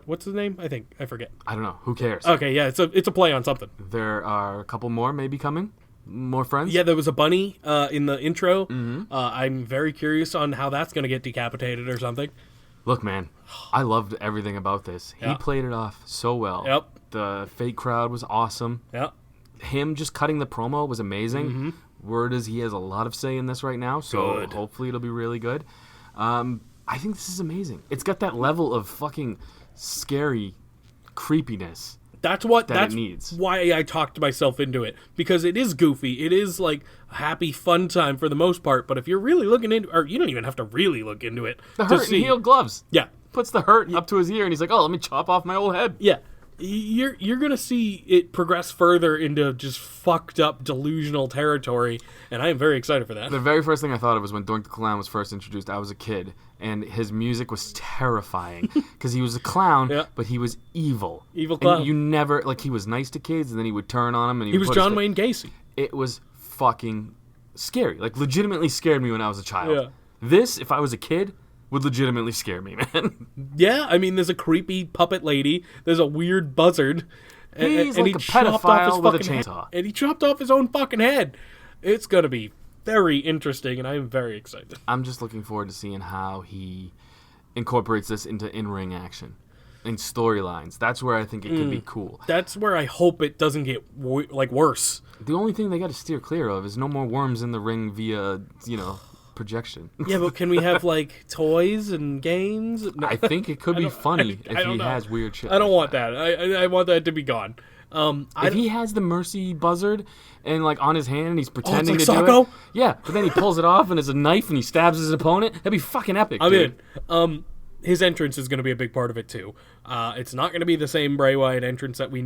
What's his name? I forget. I don't know. Who cares? Okay, yeah, it's a play on something. There are a couple more maybe coming. More friends. Yeah, there was a bunny in the intro. Mm-hmm. I'm very curious on how that's going to get decapitated or something. Look, man, I loved everything about this. Yeah. He played it off so well. Yep. The fake crowd was awesome. Yep. Him just cutting the promo was amazing. Word is he has a lot of say in this right now, so Good. hopefully it'll be really good. I think this is amazing. It's got that level of fucking scary creepiness. That's it needs. why I talked myself into it, because it is goofy. It is like a happy, fun time for the most part. But if you're really looking into, or you don't even have to really look into it. The to hurt see. and heel gloves. Yeah, Puts the hurt up to his ear, and he's like, "Oh, let me chop off my old head." yeah. You're gonna see it progress further into just fucked up delusional territory, and I am very excited for that. The very first thing I thought of was when Doink the Clown was first introduced. I was a kid, and his music was terrifying because he was a clown, Yeah. but he was evil. Evil And clown. you never he was nice to kids, and then he would turn on them, and He was would put his John fa- Wayne Gacy. It was fucking scary. Like legitimately scared me when I was a child. Yeah. This, if I was a kid, would legitimately scare me, man. Yeah, I mean, there's a creepy puppet lady. There's a weird buzzard. He's like a pedophile with a chainsaw. And he chopped off his own fucking head. It's going to be very interesting, and I am very excited. I'm just looking forward to seeing how he incorporates this into in-ring action and storylines. That's where I think it could be cool. That's where I hope it doesn't get worse. The only thing they got to steer clear of is no more worms in the ring via, projection. Yeah, but can we have like toys and games? No. I think it could be funny if he know. has weird shit. I don't want that. I want that to be gone. If he has the Mercy buzzard and like on his hand and he's pretending like to do Socko? it, yeah, but then he pulls it off and it's a knife and he stabs his opponent. That'd be fucking epic. I'm dude. in. His entrance is going to be a big part of it too. It's not going to be the same Bray Wyatt entrance that we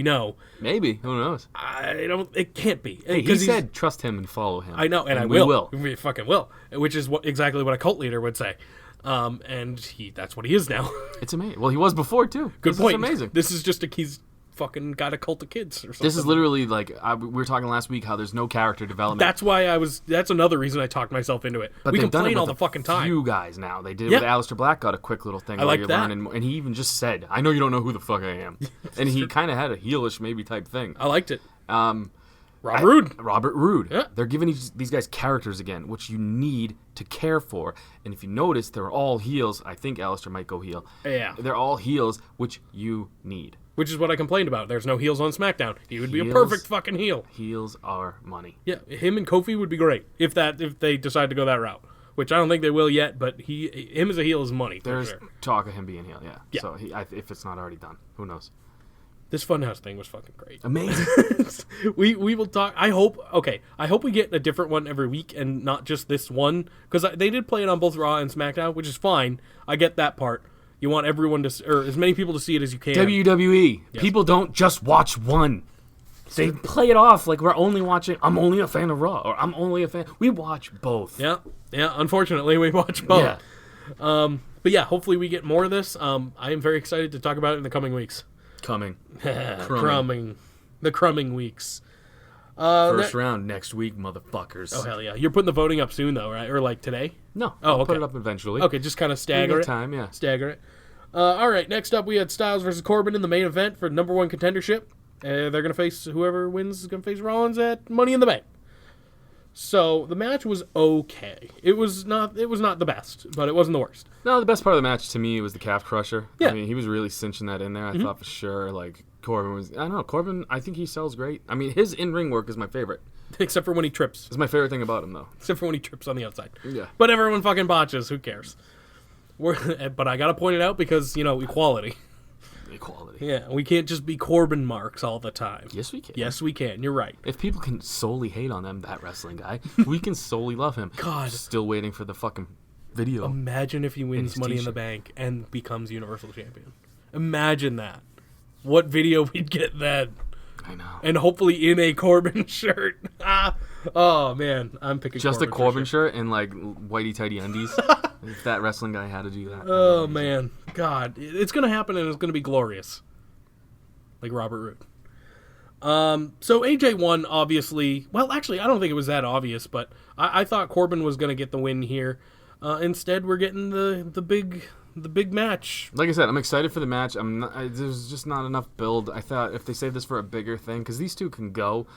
know. Maybe, who knows? It can't be. Hey, he said trust him and follow him. I know, and I we will. We fucking will. Which is exactly what a cult leader would say. And that's what he is now. It's amazing. Well, he was before too. Good point. Is amazing. This is just he's fucking got a cult of kids or something. This is literally like we were talking last week how there's no character development. That's why that's another reason I talked myself into it. But we they've done complain it all with the fucking time. You guys now. They did it Yeah. with Aleister Black. Got a quick little thing. I where like you're that. learning more. And he even just said, "I know you don't know who the fuck I am," and he kind of had a heelish maybe type thing. I liked it. Robert Roode. Robert Roode. Yeah. They're giving these guys characters again, which you need to care for. And if you notice, they're all heels. I think Aleister might go heel. Yeah. They're all heels, which you need. Which is what I complained about. There's no heels on SmackDown. He would be a Heels- perfect fucking heel. Heels are money. Yeah, him and Kofi would be great if they decide to go that route. Which I don't think they will yet, but him as a heel is money. For There's sure. talk of him being heel, yeah. Yeah. So if it's not already done, who knows? This Funhouse thing was fucking great. Amazing. we will talk. I hope we get a different one every week and not just this one, because they did play it on both Raw and SmackDown, which is fine. I get that part. You want everyone or as many people to see it as you can. WWE. Yes. People don't just watch one. They play it off like we're only watching. I'm only a fan of Raw, or I'm only a fan. We watch both. Yeah. Unfortunately, we watch both. Yeah. But yeah, hopefully we get more of this. I am very excited to talk about it in the coming weeks. Coming. The crumbing weeks. First round next week, motherfuckers. Oh, hell yeah. You're putting the voting up soon, though, right? Or like today? No. Oh, I'll okay. put it up eventually. Okay, just kind of stagger it. Time, yeah. Stagger it. All right, next up we had Styles versus Corbin in the main event for number one contendership. They're going to face, whoever wins is going to face Rollins at Money in the Bank. So the match was okay. It was not the best, but it wasn't the worst. No, the best part of the match to me was the calf crusher. Yeah. I mean, he was really cinching that in there. I thought for sure, like, Corbin was... I don't know, Corbin, I think he sells great. I mean, his in-ring work is my favorite. Except for when he trips. It's my favorite thing about him, though. Except for when he trips on the outside. Yeah. But everyone fucking botches. Who cares? But I got to point it out because, equality. Equality. Yeah, we can't just be Corbin marks all the time. Yes, we can. Yes, we can. You're right. If people can solely hate on them, that wrestling guy, we can solely love him. God. Still waiting for the fucking video. Imagine if he wins his Money in the t-shirt. Bank and becomes Universal Champion. Imagine that. What video we'd get then. I know. And hopefully in a Corbin shirt. Oh, man. I'm picking Just Corbin a Corbin for sure. shirt and, like, whitey-tighty undies. If that wrestling guy had to do that. Oh, man. God. It's going to happen and it's going to be glorious. Like Robert Roode. So AJ won, obviously. Well, actually, I don't think it was that obvious, but I thought Corbin was going to get the win here. Instead, we're getting the big match. Like I said, I'm excited for the match. There's just not enough build. I thought if they save this for a bigger thing, because these two can go.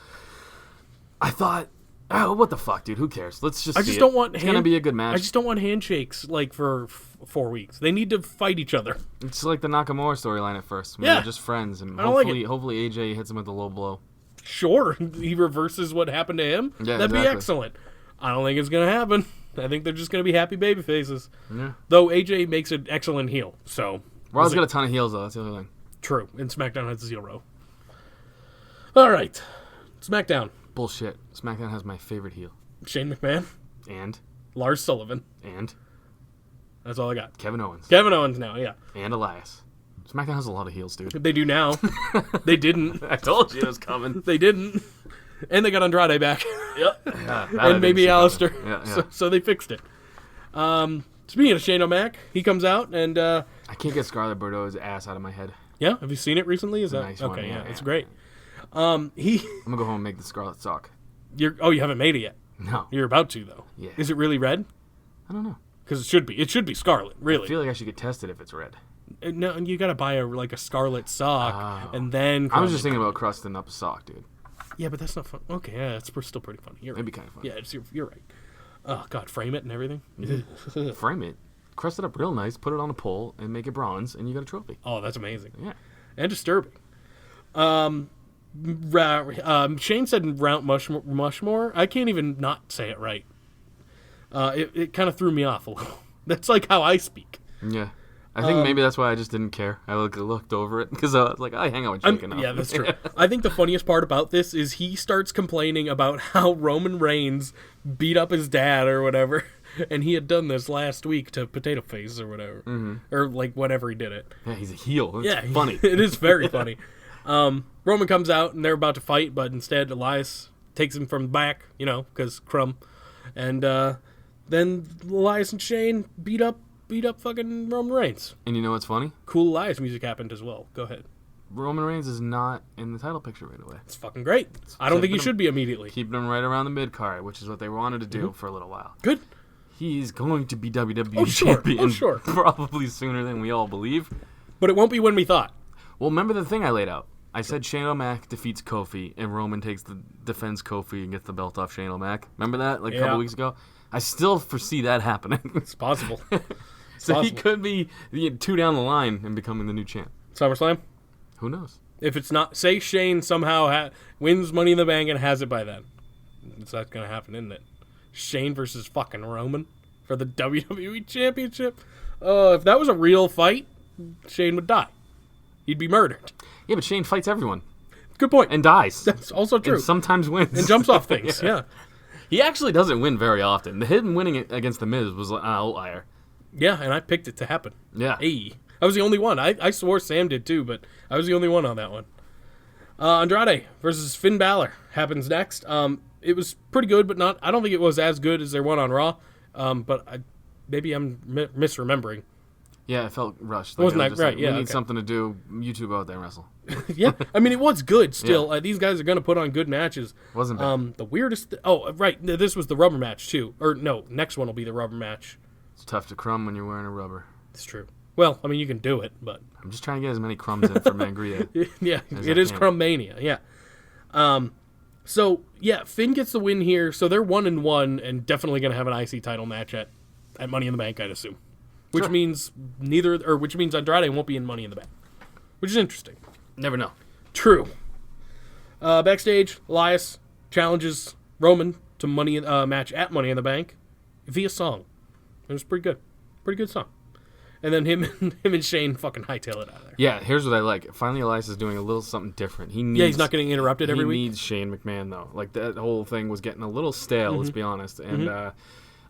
I thought, oh, what the fuck, dude? Who cares? Let's just. It's gonna be a good match. I just don't want handshakes like for 4 weeks. They need to fight each other. It's like the Nakamura storyline at first. Yeah. They're just friends, and I don't like hopefully AJ hits him with a low blow. Sure, he reverses what happened to him. Yeah, That'd be exactly. excellent. I don't think it's gonna happen. I think they're just gonna be happy baby faces. Yeah. Though AJ makes an excellent heel, so Raw's got a ton of heels though. That's the other thing. true. And SmackDown has 0. All right, SmackDown. Bullshit. SmackDown has my favorite heel. Shane McMahon, And Lars Sullivan. That's all I got. Kevin Owens. Kevin Owens now, yeah. And Elias. SmackDown has a lot of heels, dude. They do now. They didn't. I told you it was coming. They didn't. And they got Andrade back. Yep. And maybe Alistair. Yeah. So they fixed it. Speaking of Shane O'Mac, he comes out and I can't get Scarlett Bordeaux's ass out of my head. yeah, have you seen it recently? Is that Nice okay? one, Yeah, yeah, it's yeah. great. He, I'm gonna go home and make the Scarlet sock. you haven't made it yet. No. You're about to though. Yeah. Is it really red? I don't know. Because it should be. It should be scarlet, I really. feel like I should get tested if it's red. No, you got to buy a scarlet sock and then. I was just thinking about crusting up a sock, dude. Yeah, but that's not fun. Okay, yeah, it's still pretty funny. You're It'd right. be kind of fun. Yeah, you're right. Oh God, frame it and everything. Frame it, crust it up real nice, put it on a pole, and make it bronze, and you got a trophy. Oh, that's amazing. Yeah. And disturbing. Shane said Mount Mushmore. I can't even not say it right. It kind of threw me off a little. That's like how I speak. Yeah. I think maybe that's why I just didn't care. I looked over it because I was like, I hang out with Jake enough. Yeah, that's true. I think the funniest part about this is he starts complaining about how Roman Reigns beat up his dad or whatever, and he had done this last week to Potato Face or whatever, or like whenever he did it. Yeah, he's a heel. It's funny. It is very funny. Roman comes out and they're about to fight, but instead Elias takes him from the back, because Crumb, and then Elias and Shane beat up fucking Roman Reigns. And you know what's funny? Cool Elias music happened as well. Go ahead. Roman Reigns is not in the title picture right away. It's fucking great. I don't think he should be immediately. Keeping him right around the mid-card, which is what they wanted to do for a little while. Good. He's going to be WWE champion probably sooner than we all believe. But it won't be when we thought. Well, remember the thing I laid out? I said Shane O'Mac defeats Kofi, and Roman defends Kofi and gets the belt off Shane O'Mac. Remember that, a couple weeks ago? I still foresee that happening. It's possible. So he could be 2 down the line and becoming the new champ. SummerSlam? Who knows? If it's not, say Shane somehow wins Money in the Bank and has it by then. It's not going to happen, isn't it? Shane versus fucking Roman for the WWE Championship. If that was a real fight, Shane would die. He'd be murdered. Yeah, but Shane fights everyone. Good point. And dies. That's also true. And sometimes wins. And jumps off things, yeah. He actually doesn't win very often. Him winning it against The Miz was an outlier. Yeah, and I picked it to happen. Yeah. Hey. I was the only one. I swore Sam did too, but I was the only one on that one. Andrade versus Finn Balor happens next. It was pretty good, but not. I don't think it was as good as their one on Raw. But maybe I'm misremembering. Yeah, it felt rushed. Wasn't that right? Yeah, we need something to do. You two go out there and wrestle. Yeah, I mean it was good. Still, these guys are going to put on good matches. Wasn't bad. The weirdest. Right. This was the rubber match too. Or no, next one will be the rubber match. It's tough to crumb when you're wearing a rubber. It's true. Well, I mean you can do it, but I'm just trying to get as many crumbs in for Mangria. Yeah, it is Crumb Mania. Yeah. So yeah, Finn gets the win here. So they're 1-1 and definitely going to have an IC title match at Money in the Bank, I'd assume. Which means Andrade won't be in Money in the Bank, which is interesting. Never know. True. Backstage, Elias challenges Roman to match at Money in the Bank via song. It was pretty good. Pretty good song. And then him and Shane fucking hightail it out of there. Yeah, here's what I like. Finally, Elias is doing a little something different. He's not getting interrupted every week. He needs Shane McMahon, though. Like, that whole thing was getting a little stale, let's be honest. And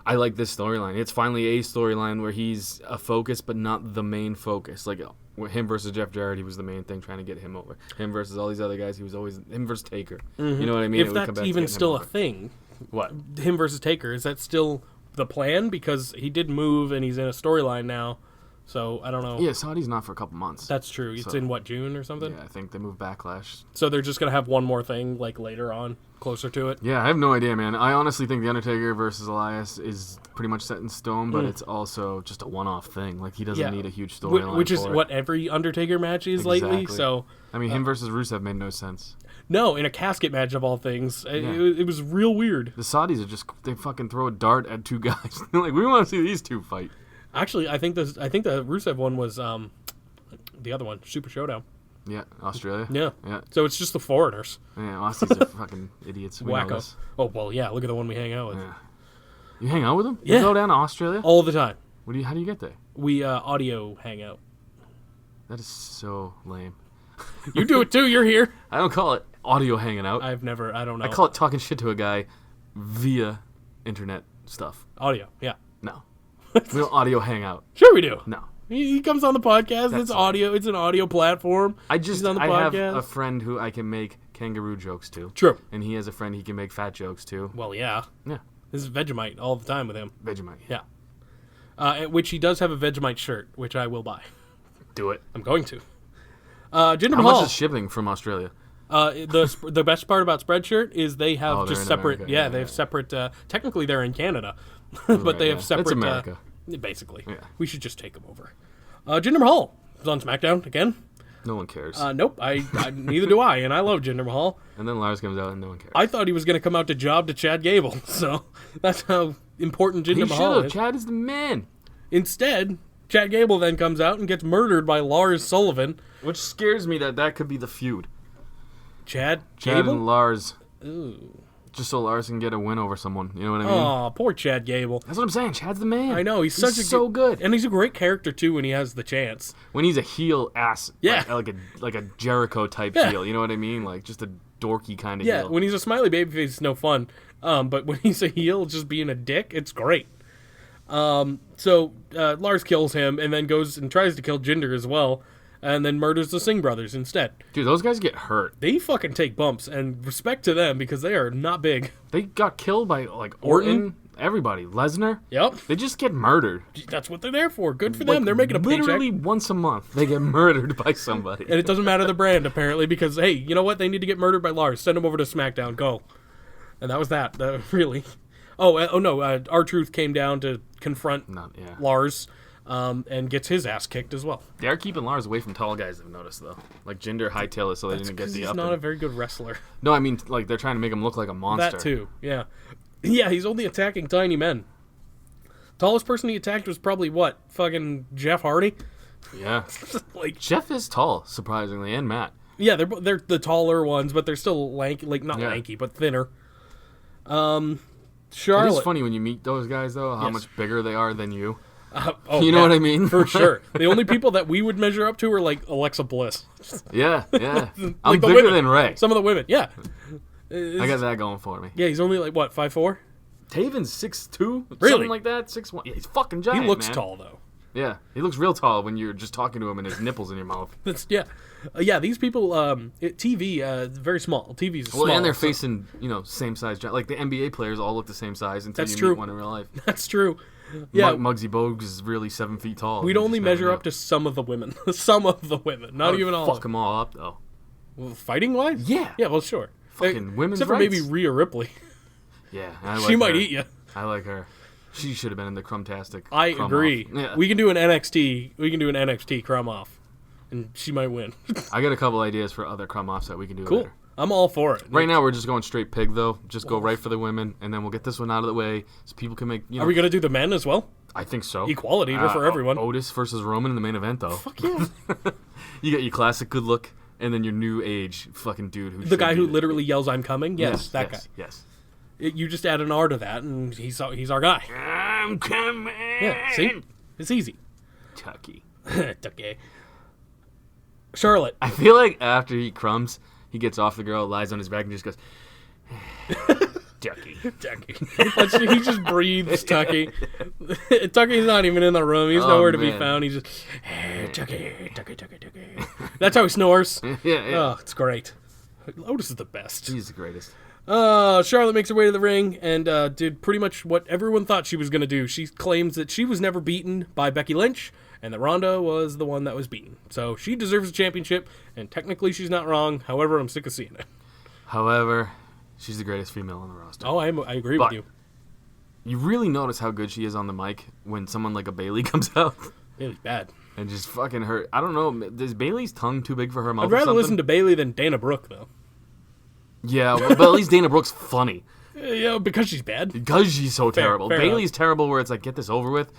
I like this storyline. It's finally a storyline where he's a focus, but not the main focus. Like, him versus Jeff Jarrett, he was the main thing, trying to get him over. Him versus all these other guys, he was always... Him versus Taker. You know what I mean? If that's even still a thing. What? Him versus Taker, is that still the plan? Because he did move, and he's in a storyline now. So, I don't know. Yeah, Saudi's not for a couple months. That's true. It's in, June or something? Yeah, I think they moved Backlash. So they're just going to have one more thing, like, later on, closer to it? Yeah, I have no idea, man. I honestly think The Undertaker versus Elias is pretty much set in stone, but it's also just a one-off thing. Like, he doesn't need a huge storyline which is what every Undertaker match is lately, so... I mean, him versus Rusev made no sense. No, in a casket match of all things. It was real weird. The Saudis are just... They fucking throw a dart at two guys. Like, we want to see these two fight. Actually, I think the Rusev one was the other one, Super Showdown. Yeah, Australia. Yeah. So it's just the foreigners. Yeah, Aussies are fucking idiots. Wacko. Oh, well, yeah, look at the one we hang out with. Yeah. You hang out with them? Yeah. You go down to Australia? All the time. How do you get there? We audio hang out. That is so lame. You do it too, you're here. I don't call it audio hanging out. I don't know. I call it talking shit to a guy via internet stuff. Audio, yeah. No. We don't audio hang out. Sure we do. No. He comes on the podcast. It's audio. It's an audio platform. He's on the podcast. I have a friend who I can make kangaroo jokes to. True. And he has a friend he can make fat jokes to. Well, yeah. Yeah. This is Vegemite all the time with him. Vegemite. Yeah. Which he does have a Vegemite shirt, which I will buy. Do it. I'm going to. Jinder How Mahal. much is shipping from Australia? The best part about Spreadshirt is they have just in separate. America. Yeah, they have separate. Technically, they're in Canada, but they have yeah. separate. It's America. Basically, Yeah. we should just take them over. Jinder Mahal is on SmackDown again. No one cares. Nope, I neither do I, and I love Jinder Mahal. And then Lars comes out and no one cares. I thought he was going to come out to job to Chad Gable, so that's how important Jinder He Mahal should. is. Chad is the man. Instead, Chad Gable then comes out and gets murdered by Lars Sullivan. Which scares me that could be the feud. Chad Chad Gable? and Lars. Ooh. Just so Lars can get a win over someone. You know what I mean? Aw, poor Chad Gable. That's what I'm saying. Chad's the man. I know, he's so good. And he's a great character, too, when he has the chance. When he's a heel ass. Yeah. Like a Jericho type Yeah. heel. You know what I mean? Like just a dorky kind of Yeah, heel. when he's a smiley babyface, it's no fun. But when he's a heel, just being a dick, it's great. So Lars kills him and then goes and tries to kill Jinder as well, and then murders the Singh brothers instead. Dude, those guys get hurt. They fucking take bumps, and respect to them because they are not big. They got killed by like Orton? Orton, everybody, Lesnar. Yep, They just get murdered. that's what they're there for. Good for them. Like, They're making a literally paycheck. once a month. They get murdered by somebody. And it doesn't matter the brand, apparently, because, hey, you know what? They need to get murdered by Lars. Send them over to SmackDown. Go. And that was that. Really. Oh, no. R-Truth came down to confront Yeah. Lars and gets his ass kicked as well. They are keeping Lars away from tall guys, I've noticed, though. Like Jinder hightail it so they didn't get Because the he's up. not a very good wrestler. No, I mean, like, they're trying to make him look like a monster. That, too. Yeah. Yeah, he's only attacking tiny men. Tallest person he attacked was probably, what? Fucking Jeff Hardy? Yeah. Like, Jeff is tall, surprisingly, and Matt. yeah, they're the taller ones, but they're still lanky. Like, not Yeah. lanky, but thinner. It Charlotte. is funny when you meet those guys, though, how Yes. much bigger they are than you. Oh, You know yeah, what I mean? For sure. The only people that we would measure up to are like Alexa Bliss. Yeah, yeah. Like I'm the bigger women. than Ray. Some of the women, yeah. I got that going for me. Yeah, he's only like, what, 5'4"? Taven's 6'2", Really? something like that, 6'1". Yeah, he's fucking giant, He looks man. tall, though. Yeah, he looks real tall when you're just talking to him and his nipples in your mouth. That's, yeah. Yeah, these people, TV, very small. TV's small. Well, and they're so- facing, same size. Like the NBA players all look the same size until That's you true. meet one in real life. That's true. Yeah, Muggsy Bogues is really 7 feet tall. we'd You only just never measure know. up to some of the women. Some of the women. Not I would even all. Fuck them all up, though. Fighting-wise? Yeah. Yeah, well, sure. Fucking women's Except for maybe rights. Rhea Ripley. Yeah, I like She might her. eat you. I like her. She should have been in the Crumbtastic. I Crumb agree. Off. Yeah. We can do an NXT. We can do an NXT Crumb Off. And she might win. I got a couple ideas for other crumb offs that we can do Cool. later. I'm all for it. Right now, we're just going straight pig, though. Just go right for the women, and then we'll get this one out of the way so people can make, Are we going to do the men as well? I think so. Equality, we're for everyone. Otis versus Roman in the main event, though. Fuck yeah. You got your classic good look, and then your new age fucking dude who The guy who literally yells, "I'm coming"? Yes, that yes, guy. Yes. You just add an R to that, and he's our guy. I'm coming. Yeah, see? It's easy. Tucky. It's okay. Charlotte. I feel like after he crumbs, he gets off the girl, lies on his back, and just goes, Tucky. Tucky. He just breathes Tucky. Tucky's not even in the room. He's nowhere to be man. found. He's just, Tucky, Tucky, Tucky, Tucky. That's how he snores. Yeah. Oh, it's great. Otis is the best. He's the greatest. Charlotte makes her way to the ring and did pretty much what everyone thought she was going to do. She claims that she was never beaten by Becky Lynch and that Ronda was the one that was beaten. So she deserves a championship, and technically she's not wrong. However, I'm sick of seeing it. However, she's the greatest female on the roster. Oh, I agree But- with you. You really notice how good she is on the mic when someone like a Bailey comes out Really bad. and just fucking her. I don't know. Is Bailey's tongue too big for her mouth? I'd rather or listen something? to Bailey than Dana Brooke, though. Yeah, but at least Dana Brooke's funny Yeah, because she's bad. because she's so terrible. fair Bailey's terrible where it's like, get this over with.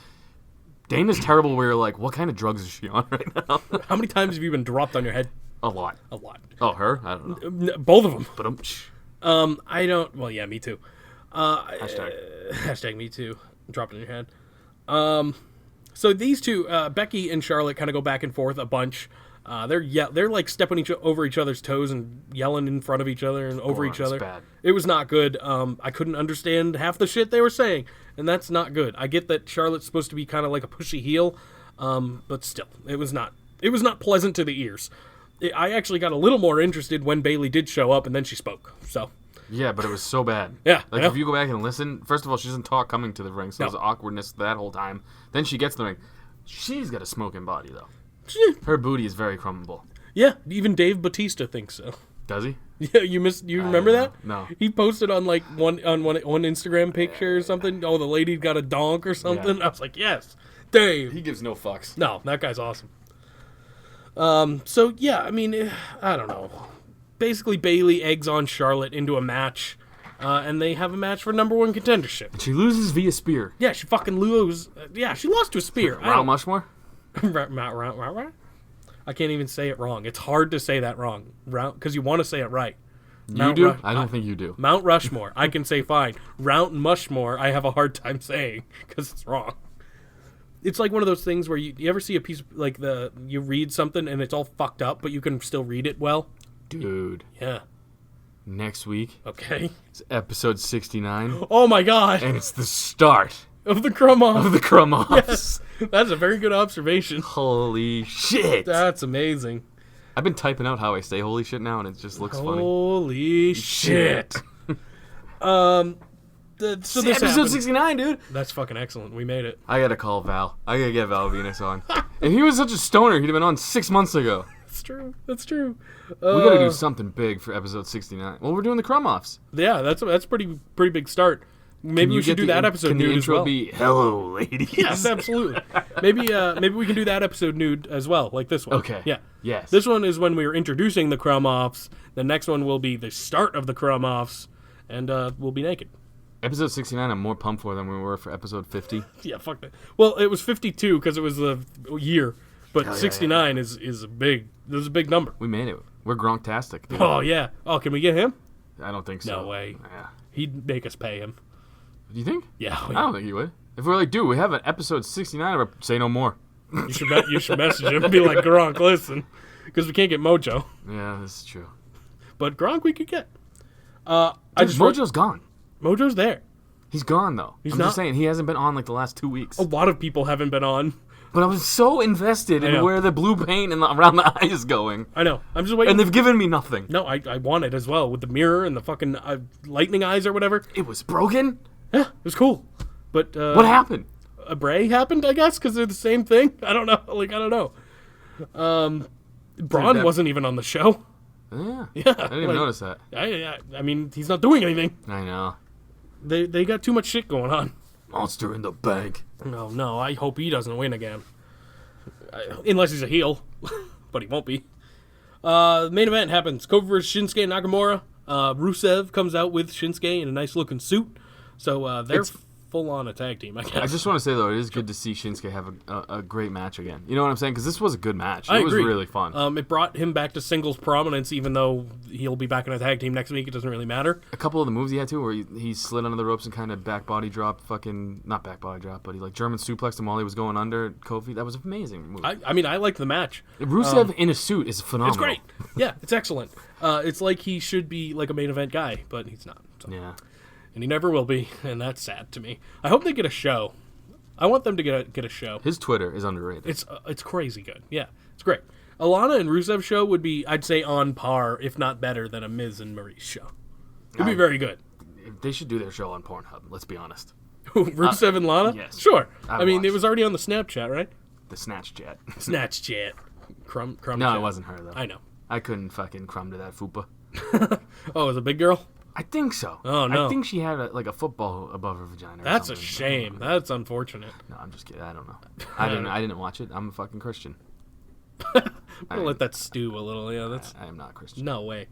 Dana's terrible where you're like, what kind of drugs is she on right now? How many times have you been dropped on your head? A lot. A lot. Oh, her? I don't know. Both of them. But I don't. Well, yeah, me too. hashtag. Hashtag me too. Dropped in your head. So these two, Becky and Charlotte, kind of go back and forth a bunch. They're like stepping over each other's toes and yelling in front of each other and over on, each it's other. bad. It was not good. I couldn't understand half the shit they were saying, and that's not good. I get that Charlotte's supposed to be kind of like a pushy heel, but still, it was not pleasant to the ears. I actually got a little more interested when Bayley did show up, and then she spoke. So. Yeah, but it was so bad. Yeah, Like, I know. if you go back and listen, first of all, she doesn't talk coming to the ring, so No. there's awkwardness that whole time. Then she gets to the ring. She's got a smoking body, though. Her booty is very crumbable. Yeah, even Dave Bautista thinks so. Does he? Yeah, you remember that? No. He posted on like one Instagram picture or something. Oh, the lady got a donk or something. Yeah. I was like, yes, Dave. He gives no fucks. No, that guy's awesome. So yeah, I mean, I don't know. Basically, Bayley eggs on Charlotte into a match, and they have a match for #1 contendership. She loses via spear. Yeah, she fucking lose. Yeah, she lost to a spear. Mount Mushmore? I can't even say it wrong. It's hard to say that wrong, because you want to say it right. You do? I don't think you do. Mount Rushmore, I can say fine. Mount Mushmore, I have a hard time saying because it's wrong. It's like one of those things where you ever see a piece like you read something and it's all fucked up, but you can still read it well. Dude. Yeah. Next week, Okay. it's episode 69, Oh my god. and it's the start Of the Crumb Off. of the Crumb Off. Yes. That's a very good observation. Holy shit. That's amazing. I've been typing out how I say holy shit now, and it just looks funny. Holy shit. So this Episode happened. 69, dude. That's fucking excellent. We made it. I gotta call Val. I gotta get Val Venus on. If he was such a stoner, he'd have been on 6 months ago. That's true. That's true. We gotta do something big for episode 69. Well, we're doing the Crumb Offs. Yeah, that's pretty big start. Maybe we should do that episode Can the nude as intro well. be hello, ladies? Yes, absolutely. Maybe we can do that episode nude as well, like this one. Okay. Yeah. Yes. This one is when we were introducing the Crumb Offs. The next one will be the start of the Crumb Offs, and we'll be naked. Episode 69, I'm more pumped for than we were for episode 50. Yeah, fuck that. Well, it was 52 because it was the year, but 69 is a big. This is a big number. We made it. We're Gronktastic. Dude. Oh yeah. Oh, can we get him? I don't think so. No way. Yeah. He'd make us pay him. Do you think? Yeah. I don't think he would. If we're like, dude, we have an episode 69 of Say No More. You should message him and be like, Gronk, listen, because we can't get Mojo, Yeah, this is true. but Gronk we could get. Mojo's gone. Mojo's there. He's gone, though. I'm not- just saying, he hasn't been on like the last 2 weeks. A lot of people haven't been on. But I was so invested I in know. where the blue paint and around the eye is going. I know. I'm just waiting. And they've given me nothing. No, I want it as well with the mirror and the fucking lightning eyes or whatever. It was broken? Yeah, it was cool. But What happened? a Bray happened, I guess, because they're the same thing. I don't know. I don't know. Braun that- wasn't even on the show. Yeah. Yeah, I didn't even notice that. I mean, he's not doing anything. I know. They got too much shit going on. Monster in the bank. No, I hope he doesn't win again. Unless he's a heel. But he won't be. Main event happens. Kofi versus Shinsuke Nakamura. Rusev comes out with Shinsuke in a nice looking suit. So they're full on a tag team, I guess. I just want to say, though, it is good to see Shinsuke have a great match again. You know what I'm saying? Because this was a good match. I It was agree. really fun. It brought him back to singles prominence, even though he'll be back in a tag team next week. It doesn't really matter. A couple of the moves he had, too, where he slid under the ropes and kind of back body drop, not back body drop, but he like German suplexed him while he was going under Kofi. That was an amazing move. I mean, I liked the match. Rusev in a suit is phenomenal. It's great. Yeah, it's excellent. It's like he should be like a main event guy, but he's not. So. Yeah. And he never will be, and that's sad to me. I hope they get a show. I want them to get a show. His Twitter is underrated. It's crazy good. Yeah, it's great. Alana and Rusev show would be, I'd say, on par, if not better, than a Miz and Maurice show. It'd be very good. They should do their show on Pornhub, let's be honest. Rusev and Lana? yes. Sure. I'd I mean, watch. it was already on the Snapchat, right? The Snatch Jet. Snatch Chat. Crumb No, Chat. it wasn't her, though. I know. I couldn't fucking crumb to that fupa. Oh, it was a big girl? I think so. Oh, no. I think she had a football above her vagina. Or That's a something. shame. That's unfortunate. No, I'm just kidding. I don't know. I didn't watch it. I'm a fucking Christian. I'm gonna let that stew a little. Yeah, that's I am not Christian. no way.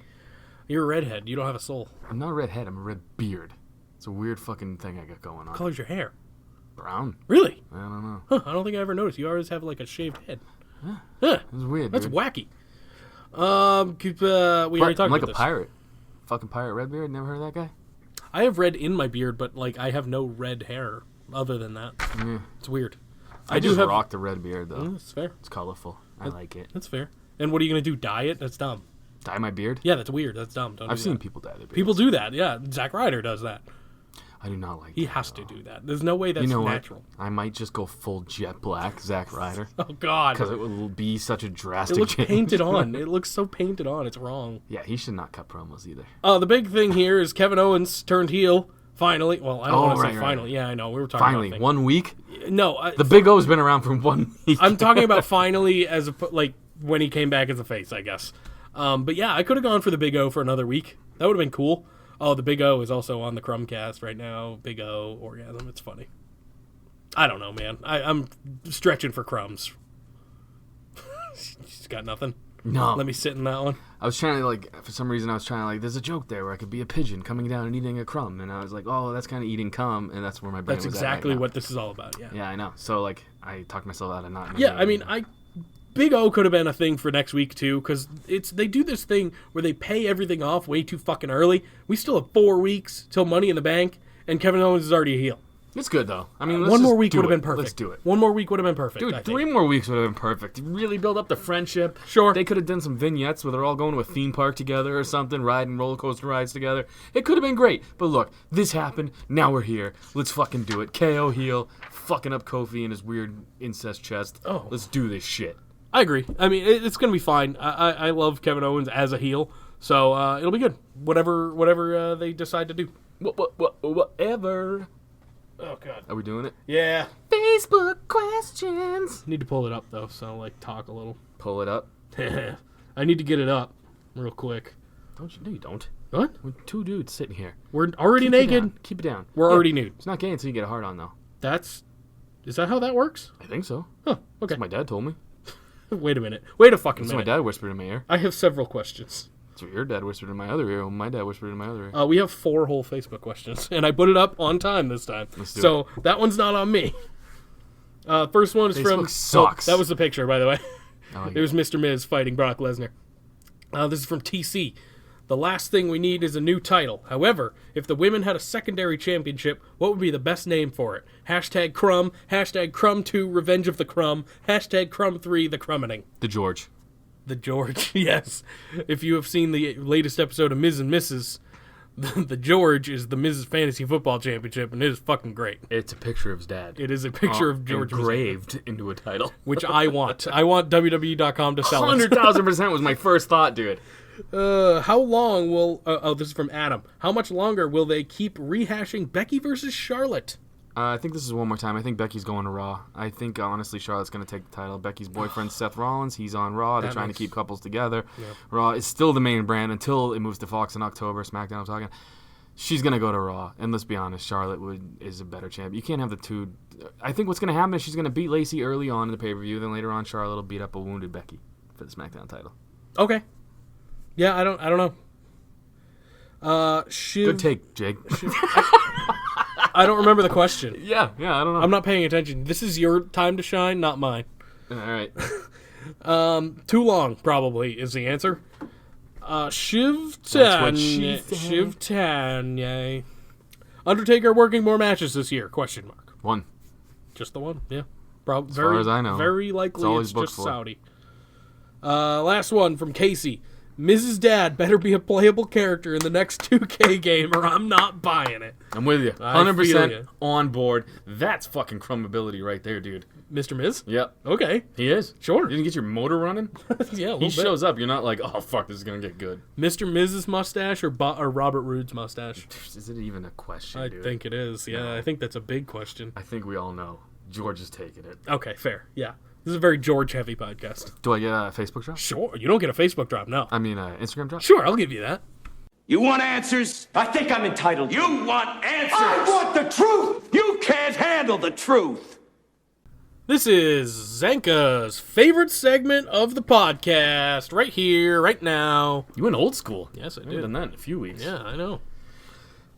You're a redhead. You don't have a soul. I'm not a red head. I'm a red beard. It's a weird fucking thing I got going on. What color's your hair? Brown. Really? I don't know. Huh, I don't think I ever noticed. You always have like a shaved head. Huh. It's weird. That's dude. wacky. We already talked I'm like about a this. pirate. Fucking pirate Redbeard. Never heard of that guy? I have red in my beard, but like I have no red hair other than that. Yeah. It's weird. I do just have. rock the red beard though. That's fair. It's colorful. I like it. That's fair. And what are you gonna do? Dye it? That's dumb. Dye my beard? Yeah, that's weird. That's dumb. Don't I've do seen that. people dye their beards. People do that. Yeah, Zack Ryder does that. I do not like He that has at to all. do that. There's no way that's You know natural. what? I might just go full jet black, Zack Ryder, Oh God. because it will be such a It drastic looks change. painted on. It looks so painted on. It's wrong. Yeah, he should not cut promos either. The big thing here is Kevin Owens turned heel. Finally. Well, I don't Oh, want to right, say right. finally. Yeah, I know. We were talking Finally, about 1 week. No, The Big O's been around for 1 week. I'm talking about finally as a like when he came back as a face, I guess. But yeah, I could have gone for the Big O for another week. That would have been cool. Oh, the Big O is also on the Crumbcast right now. Big O orgasm. It's funny. I don't know, man. I'm stretching for crumbs. She's got nothing. No. Let me sit in that one. I was trying to, like, for some reason I was trying to, like, there's a joke there where I could be a pigeon coming down and eating a crumb. And I was like, oh, that's kind of eating cum. And that's where my brain That's was exactly at right now. what this is all about, yeah. Yeah, I know. So, like, I talked myself out of not. Yeah, I mean, Big O could have been a thing for next week, too, because they do this thing where they pay everything off way too fucking early. We still have 4 weeks till Money in the Bank, and Kevin Owens is already a heel. It's good, though. I mean, let's One more just week do would have it. been perfect. Let's do it. One more week would have been perfect. I Dude, think. 3 more weeks would have been perfect. Really build up the friendship. Sure. They could have done some vignettes where they're all going to a theme park together or something, riding roller coaster rides together. It could have been great. But look, this happened. Now we're here. Let's fucking do it. KO heel, fucking up Kofi in his weird incest chest. Oh. Let's do this shit. I agree. I mean, it's going to be fine. I love Kevin Owens as a heel, so it'll be good. Whatever they decide to do. Whatever. Oh, God. Are we doing it? Yeah. Facebook questions. Need to pull it up, though, so, like, talk a little. Pull it up. I need to get it up real quick. Don't you? No, you don't. What? We're 2 dudes sitting here. We're already Keep it naked. down. Keep it down. We're already nude. It's not gay until you get a hard on, though. Is that how that works? I think so. Oh, okay. That's what my dad told me. Wait a minute. Wait a fucking That's what my minute. dad whispered in my ear. I have several questions. That's what your dad whispered in my other ear. My dad whispered in my other ear. We have 4 whole Facebook questions, and I put it up on time this time. Let's do so that one's not on me. First one is from... Facebook sucks. Oh, that was the picture, by the way. I like It was Mr. Miz fighting Brock Lesnar. This is from TC. The last thing we need is a new title. However, if the women had a secondary championship, what would be the best name for it? Hashtag Crumb, hashtag Crumb2, Revenge of the Crumb, hashtag Crumb3, The Crummening. The George. The George, yes. If you have seen the latest episode of Ms. and Mrs., the George is the Mrs. Fantasy Football Championship, and it is fucking great. It's a picture of his dad. It is a picture of George engraved into a title. which I want. I want WWE.com to sell it. 100,000% was my first thought, dude. How long will... this is from Adam. How much longer will they keep rehashing Becky versus Charlotte? I think this is one more time. I think Becky's going to Raw. I think, honestly, Charlotte's going to take the title. Becky's boyfriend, Seth Rollins, he's on Raw. They're trying to keep couples together. Yeah. Raw is still the main brand until it moves to Fox in October. SmackDown, I'm talking. She's going to go to Raw. And let's be honest, Charlotte is a better champ. You can't have the two. I think what's going to happen is she's going to beat Lacey early on in the pay-per-view. Then later on, Charlotte will beat up a wounded Becky for the SmackDown title. Okay. Yeah, I don't know. Good take, Jake. I don't remember the question. yeah, I don't know. I'm not paying attention. This is your time to shine, not mine. All right. Too long, probably, is the answer. Shiv That's what she said. Shiv Tanya. Undertaker working more matches this year? Question mark. 1. Just the one? Yeah. As far as I know. Very It's likely all it's he's booked just for. Saudi. Last one from Casey. Mrs. Dad better be a playable character in the next 2K game or I'm not buying it. I'm with you. I feel 100% ya. on board. That's fucking crumbability right there, dude. Mr. Miz? Yep. Okay. He is. Sure. You didn't get your motor running? Yeah, a little He bit. shows up. You're not like, oh, fuck, this is going to get good. Mr. Miz's mustache or Robert Roode's mustache? Is it even a question, I dude? think it is. Yeah, No. I think that's a big question. I think we all know. George is taking it. Okay, fair. Yeah. This is a very George-heavy podcast. Do I get a Facebook drop? Sure. You don't get a Facebook drop, no. I mean, Instagram drop? Sure, I'll give you that. You want answers? I think I'm entitled. You want answers? I want the truth! You can't handle the truth. This is Zanca's favorite segment of the podcast. Right here, right now. You went old school. Yes, I haven't did. done that in a few weeks. Yeah, I know.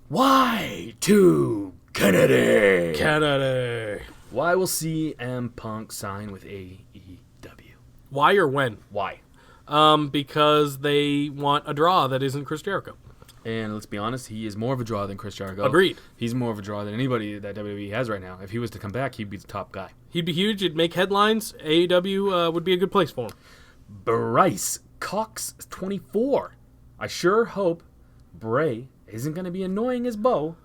Why to Kennedy? Canada. Why will CM Punk sign with AEW? Why or when? Why? Because they want a draw that isn't Chris Jericho. And let's be honest, he is more of a draw than Chris Jericho. Agreed. He's more of a draw than anybody that WWE has right now. If he was to come back, he'd be the top guy. He'd be huge. It'd make headlines. AEW would be a good place for him. Bryce Cox 24. I sure hope Bray isn't going to be annoying as Bo,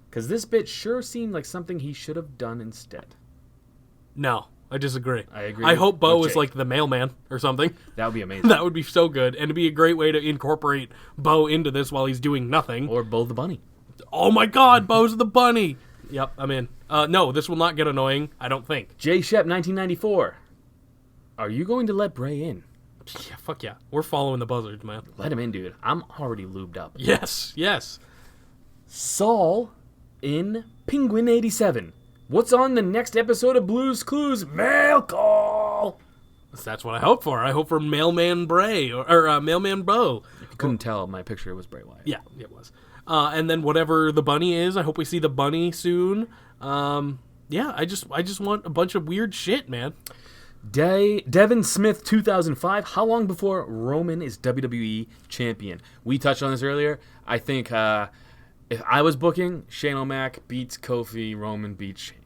because this bit sure seemed like something he should have done instead. No, I disagree. I agree I with- hope Bo with is Jake. like the mailman or something. That would be amazing. That would be so good. And it'd be a great way to incorporate Bo into this while he's doing nothing. Or Bo the Bunny. Oh my god, Bo's the bunny. Yep, I'm in. No, this will not get annoying, I don't think. Jay Shep 1994. Are you going to let Bray in? Yeah, fuck yeah. We're following the buzzards, man. Let him in, dude. I'm already lubed up. Yes, yes. Saul in Penguin 87. What's on the next episode of Blue's Clues? Mail call. That's what I hope for. I hope for Mailman Bray or Mailman Bo. If you couldn't tell, my picture was Bray Wyatt. Yeah, it was. And then whatever the bunny is, I hope we see the bunny soon. Yeah, I just want a bunch of weird shit, man. Devin Smith 2005. How long before Roman is WWE champion? We touched on this earlier. I think if I was booking, Shane O'Mac beats Kofi, Roman beats Shane.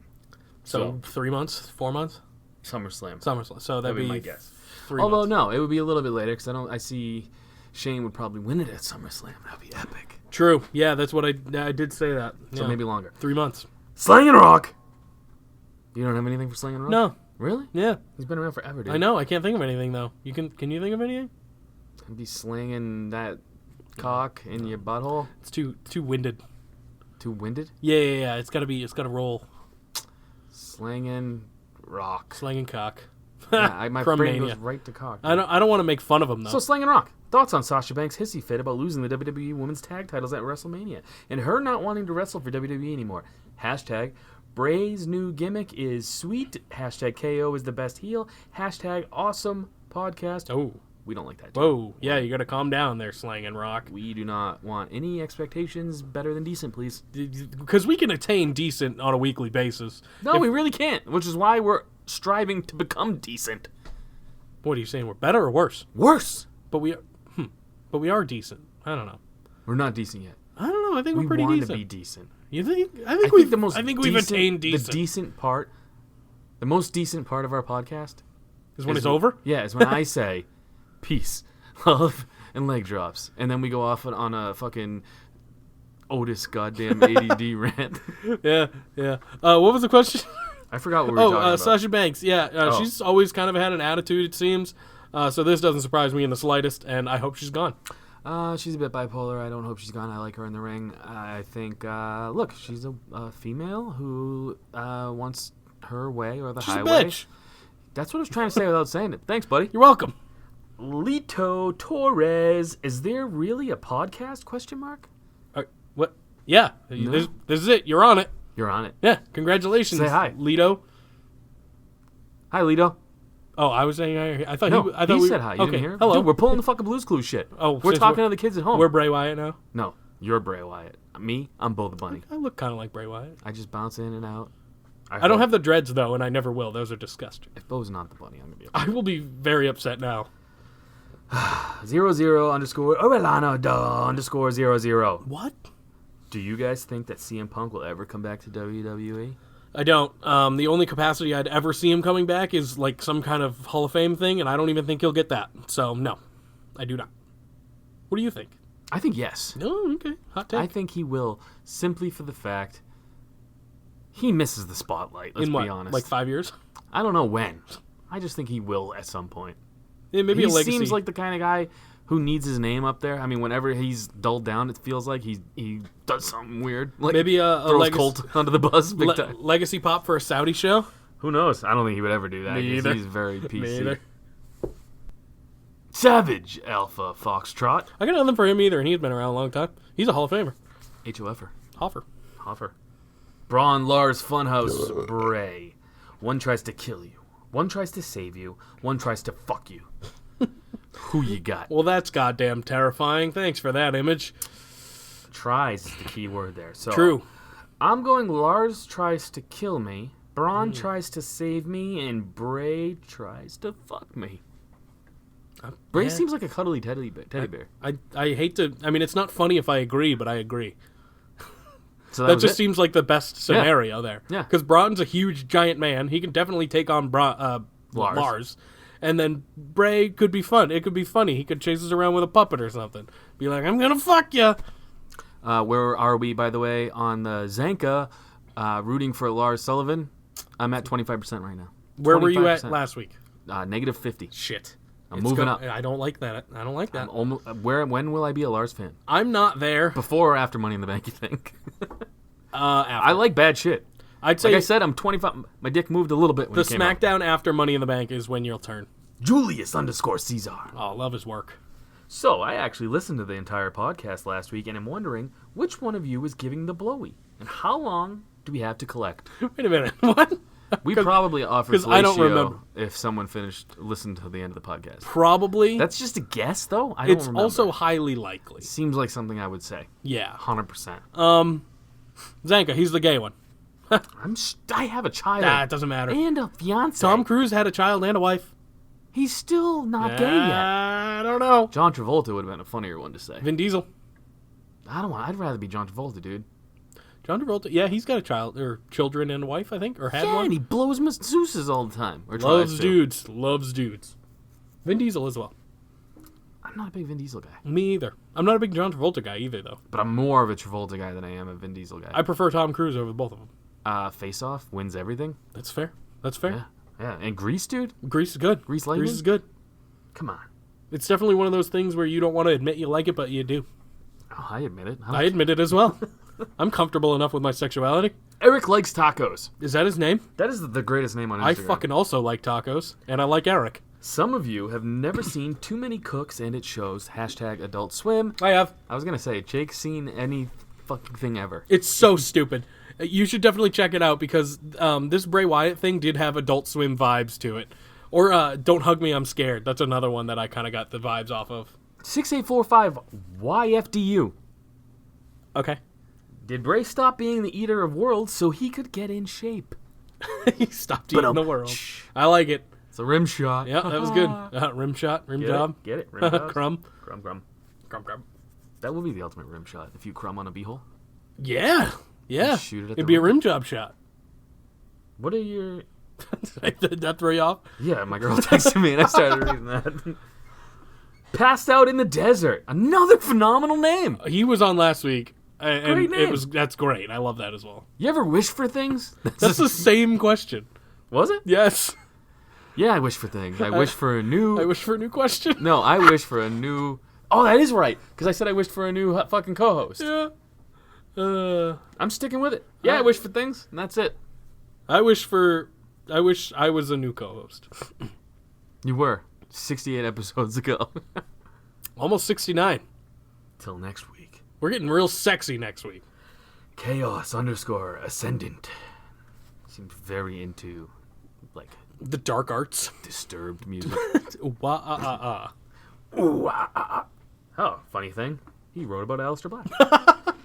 So 3 months, 4 months? SummerSlam. So that'd be my guess. 3 Although months. no, it would be a little bit later because I see Shane would probably win it at SummerSlam. That'd be epic. True. Yeah, that's what I did say that. So Yeah. maybe longer. 3 months. Slangin' Rock. You don't have anything for Slangin' Rock? No. Really? Yeah. He's been around forever, dude. I know. I can't think of anything though. Can you think of anything? I'd be slinging that cock in your butthole. It's too winded. Too winded? Yeah. It's gotta roll. Slangin' Rock. Slanging cock. Yeah, my Crumb brain mania. goes right to cock. I don't want to make fun of him though. So Slangin' Rock. Thoughts on Sasha Banks' hissy fit about losing the WWE Women's Tag Titles at WrestleMania and her not wanting to wrestle for WWE anymore. Hashtag Bray's new gimmick is sweet. Hashtag KO is the best heel. Hashtag awesome podcast. Oh. We don't like that. Too. Whoa. Yeah, you gotta calm down there, Slangin' Rock. We do not want any expectations better than decent, please. Because we can attain decent on a weekly basis. No, we really can't, which is why we're striving to become decent. What are you saying? We're better or worse? Worse. But we are decent. I don't know. We're not decent yet. I don't know. I think We we're pretty want decent. to be decent. You think? I I think we've attained decent. The decent part, the most decent part of our podcast is when it's over. Yeah, is when I say peace, love, and leg drops, and then we go off on a fucking Otis goddamn ADD rant. Yeah. What was the question? I forgot what we were talking about. Sasha Banks. Yeah, she's always kind of had an attitude, it seems. So this doesn't surprise me in the slightest, and I hope she's gone. She's a bit bipolar. I don't hope she's gone. I like her in the ring. I think, look, she's a female who wants her way or the She's highway. a bitch. That's what I was trying to say without saying it. Thanks, buddy. You're welcome. Lito Torres. Is there really a podcast? Question mark. What? Yeah. This is it. You're on it. You're on it. Yeah. Congratulations. Say hi. Lito. Hi, Lito. Oh, I was saying. I thought No, I thought he we said hi. You okay. didn't hear? Hello. Dude, we're pulling the fucking Blues Clues shit. Oh, we're since talking to the kids at home. We're Bray Wyatt now. No, you're Bray Wyatt. Me, I'm Bo the Bunny. I look kind of like Bray Wyatt. I just bounce in and out. I don't have the dreads though, and I never will. Those are disgusting. If Bo's not the bunny, I'm gonna be. I will be very upset now. 00 underscore Orlando underscore 00. What? Do you guys think that CM Punk will ever come back to WWE? I don't. The only capacity I'd ever see him coming back is like some kind of Hall of Fame thing, and I don't even think he'll get that. So no, I do not. What do you think? I think yes. Oh, okay. Hot take. I think he will, simply for the fact he misses the spotlight. Let's In what? be honest. Like 5 years? I don't know when. I just think he will at some point. Yeah, maybe He a legacy. seems like the kind of guy who needs his name up there. I mean, whenever he's dulled down, it feels like he does something weird. Like Maybe a throws legacy- Colt under the bus. Big time. legacy pop for a Saudi show. Who knows? I don't think he would ever do that. Me 'Cause either. He's very PC. Me either. Savage Alpha Foxtrot. I got nothing for him either, and he's been around a long time. He's a Hall of Famer. HOFer. Hoffer. Braun Lars Funhouse Bray. One tries to kill you. One tries to save you. One tries to fuck you. Who you got? Well, that's goddamn terrifying. Thanks for that image. Tries is the key word there. So True. I'm going Lars tries to kill me. Braun tries to save me, and Bray tries to fuck me. Bray yeah. seems like a cuddly teddy bear. I hate to. I mean, it's not funny if I agree, but I agree. So That was just it? seems like the best scenario there. Yeah. Because Braun's a huge giant man. He can definitely take on Lars. And then Bray could be fun. It could be funny. He could chase us around with a puppet or something. Be like, I'm going to fuck you. Where are we, by the way, on the Zanca, rooting for Lars Sullivan? I'm at 25% right now. Where were you at 25%. last week? Negative 50. Shit. I'm moving up. I don't like that. I don't like that. When will I be a Lars fan? I'm not there. Before or after Money in the Bank, you think? After. I like bad shit. I'd say Like I said, I'm 25. My dick moved a little bit when the it came out. SmackDown after Money in the Bank is when you'll turn. Julius_Caesar. Oh, love his work. So, I actually listened to the entire podcast last week, and I'm wondering which one of you is giving the blowy, and how long do we have to collect? Wait a minute. What? We probably offered 'cause I don't fellatio remember. if someone listened to the end of the podcast. Probably. That's just a guess, though. I don't It's remember. also highly likely. Seems like something I would say. Yeah. 100%. Zanca, he's the gay one. I have a child. Nah, it doesn't matter. And a fiance. Tom Cruise had a child and a wife. He's still not gay yet. I don't know. John Travolta would have been a funnier one to say. Vin Diesel. I'd rather be John Travolta, dude. John Travolta. Yeah, he's got a child or children and a wife, I think, or had Yeah, one. and he blows masseuses all the time. Or Loves tries to. dudes. Loves dudes. Vin Diesel as well. I'm not a big Vin Diesel guy. Me either. I'm not a big John Travolta guy either, though. But I'm more of a Travolta guy than I am a Vin Diesel guy. I prefer Tom Cruise over both of them. Face Off wins everything. That's fair. That's fair. Yeah. Yeah. And Grease, dude? Grease is good. Grease Lightning? Grease is good. Come on. It's definitely one of those things where you don't want to admit you like it, but you do. Oh, I admit it. I admit it as well. I'm comfortable enough with my sexuality. Eric likes tacos. Is that his name? That is the greatest name on Instagram. I fucking also like tacos, and I like Eric. Some of you have never seen Too Many Cooks, and it shows. #Adult Swim. I have. I was going to say, Jake's seen any fucking thing ever. It's so stupid. You should definitely check it out because this Bray Wyatt thing did have Adult Swim vibes to it. Or Don't Hug Me, I'm Scared. That's another one that I kind of got the vibes off of. 6845 YFDU. Okay. Did Bray stop being the eater of worlds so he could get in shape? He stopped eating But, the world. I like it. It's a rim shot. Yeah, that was good. Rim shot, rim Get job. it? Get it? Rim jobs? Crumb. Crumb. Crumb. That would be the ultimate rim shot if you crumb on a beehole. Yeah. Yeah. Shoot it at It'd the be a rim. rim job shot. What are your... Did that throw you off? Yeah, my girl texted me and I started reading that. Passed Out in the Desert. Another phenomenal name. He was on last week. And Great name. That's great. I love that as well. You ever wish for things? That's the same question. Was it? Yes. Yeah, I wish for things. I wish for a new... I wish for a new question. No, I wish for a new... Oh, that is right. Because I said I wished for a new fucking co-host. Yeah. I'm sticking with it. Yeah, I wish for things, and that's it. I wish I was a new co-host. You were. 68 episodes ago. Almost 69. Till next week. We're getting real sexy next week. Chaos_Ascendant. Seemed very into, like, The dark arts. disturbed music. Wah-ah-ah-ah. Oh, funny thing. He wrote about Aleister Black.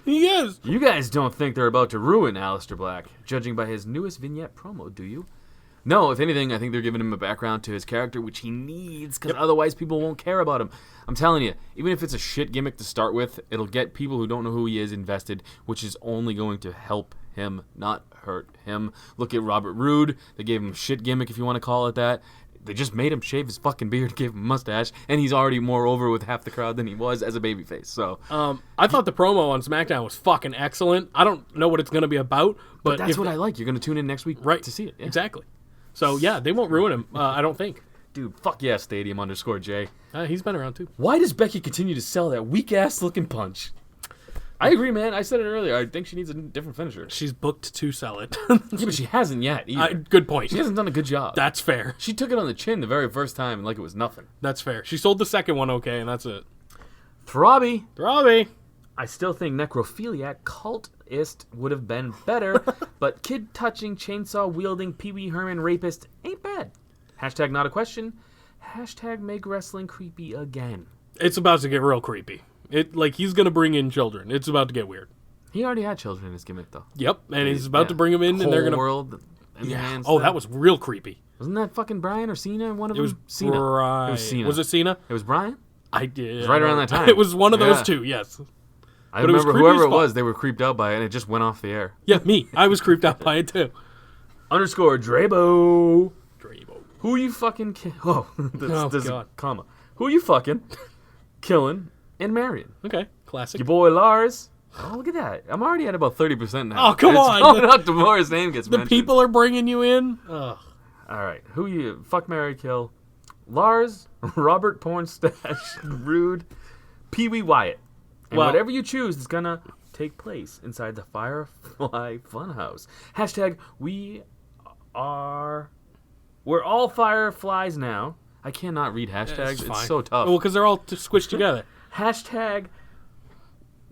He is. You guys don't think they're about to ruin Aleister Black, judging by his newest vignette promo, do you? No, if anything, I think they're giving him a background to his character, which he needs, because otherwise people won't care about him. I'm telling you, even if it's a shit gimmick to start with, it'll get people who don't know who he is invested, which is only going to help him, not hurt him. Look at Robert Roode. They gave him a shit gimmick, if you want to call it that. They just made him shave his fucking beard, gave him a mustache, and he's already more over with half the crowd than he was as a babyface. So I thought the promo on SmackDown was fucking excellent. I don't know what it's going to be about, but that's what I like. You're going to tune in next week to see it. Yeah. Exactly. So, yeah, they won't ruin him, I don't think. Dude, fuck yeah, Stadium_J. He's been around, too. Why does Becky continue to sell that weak-ass looking punch? I agree, man. I said it earlier. I think she needs a different finisher. She's booked to sell it. Yeah, but she hasn't yet either. Good point. She hasn't done a good job. That's fair. She took it on the chin the very first time like it was nothing. That's fair. She sold the second one okay, and that's it. Throbby. Robbie. I still think necrophiliac cultist would have been better, but kid-touching, chainsaw-wielding, Pee-wee Herman rapist ain't bad. # not a question. # make wrestling creepy again. It's about to get real creepy. He's going to bring in children. It's about to get weird. He already had children in his gimmick, though. Yep, and he's about to bring them in, and they're going to... world. Yeah. Oh, that was real creepy. Wasn't that fucking Brian or Cena? One of It was them? Cena. Brian. It was Cena. Was it Cena? It was Brian? I did. It was right around that time. It was one of those Yeah. two, yes. I But it was remember creepy whoever as it fuck. was, they were creeped out by it, and it just went off the air. Yeah, me. I was creeped out by it, too. _Drabo. Drabo. Who you fucking there's a God. comma. Who you fucking killing and marrying? Okay, classic. Your boy Lars. Oh, look at that. I'm already at about 30% now. Oh, come It's on. going up the more his name gets The mentioned. people are bringing you in? Ugh. All right. Who you fuck, marry, kill? Lars, Robert Pornstache, Rude, Pee-wee Wyatt. And Well- whatever you choose is going to take place inside the Firefly Fun House. # we're all fireflies now. I cannot read hashtags. It's fine. so tough. Well, because they're all squished together. Hashtag,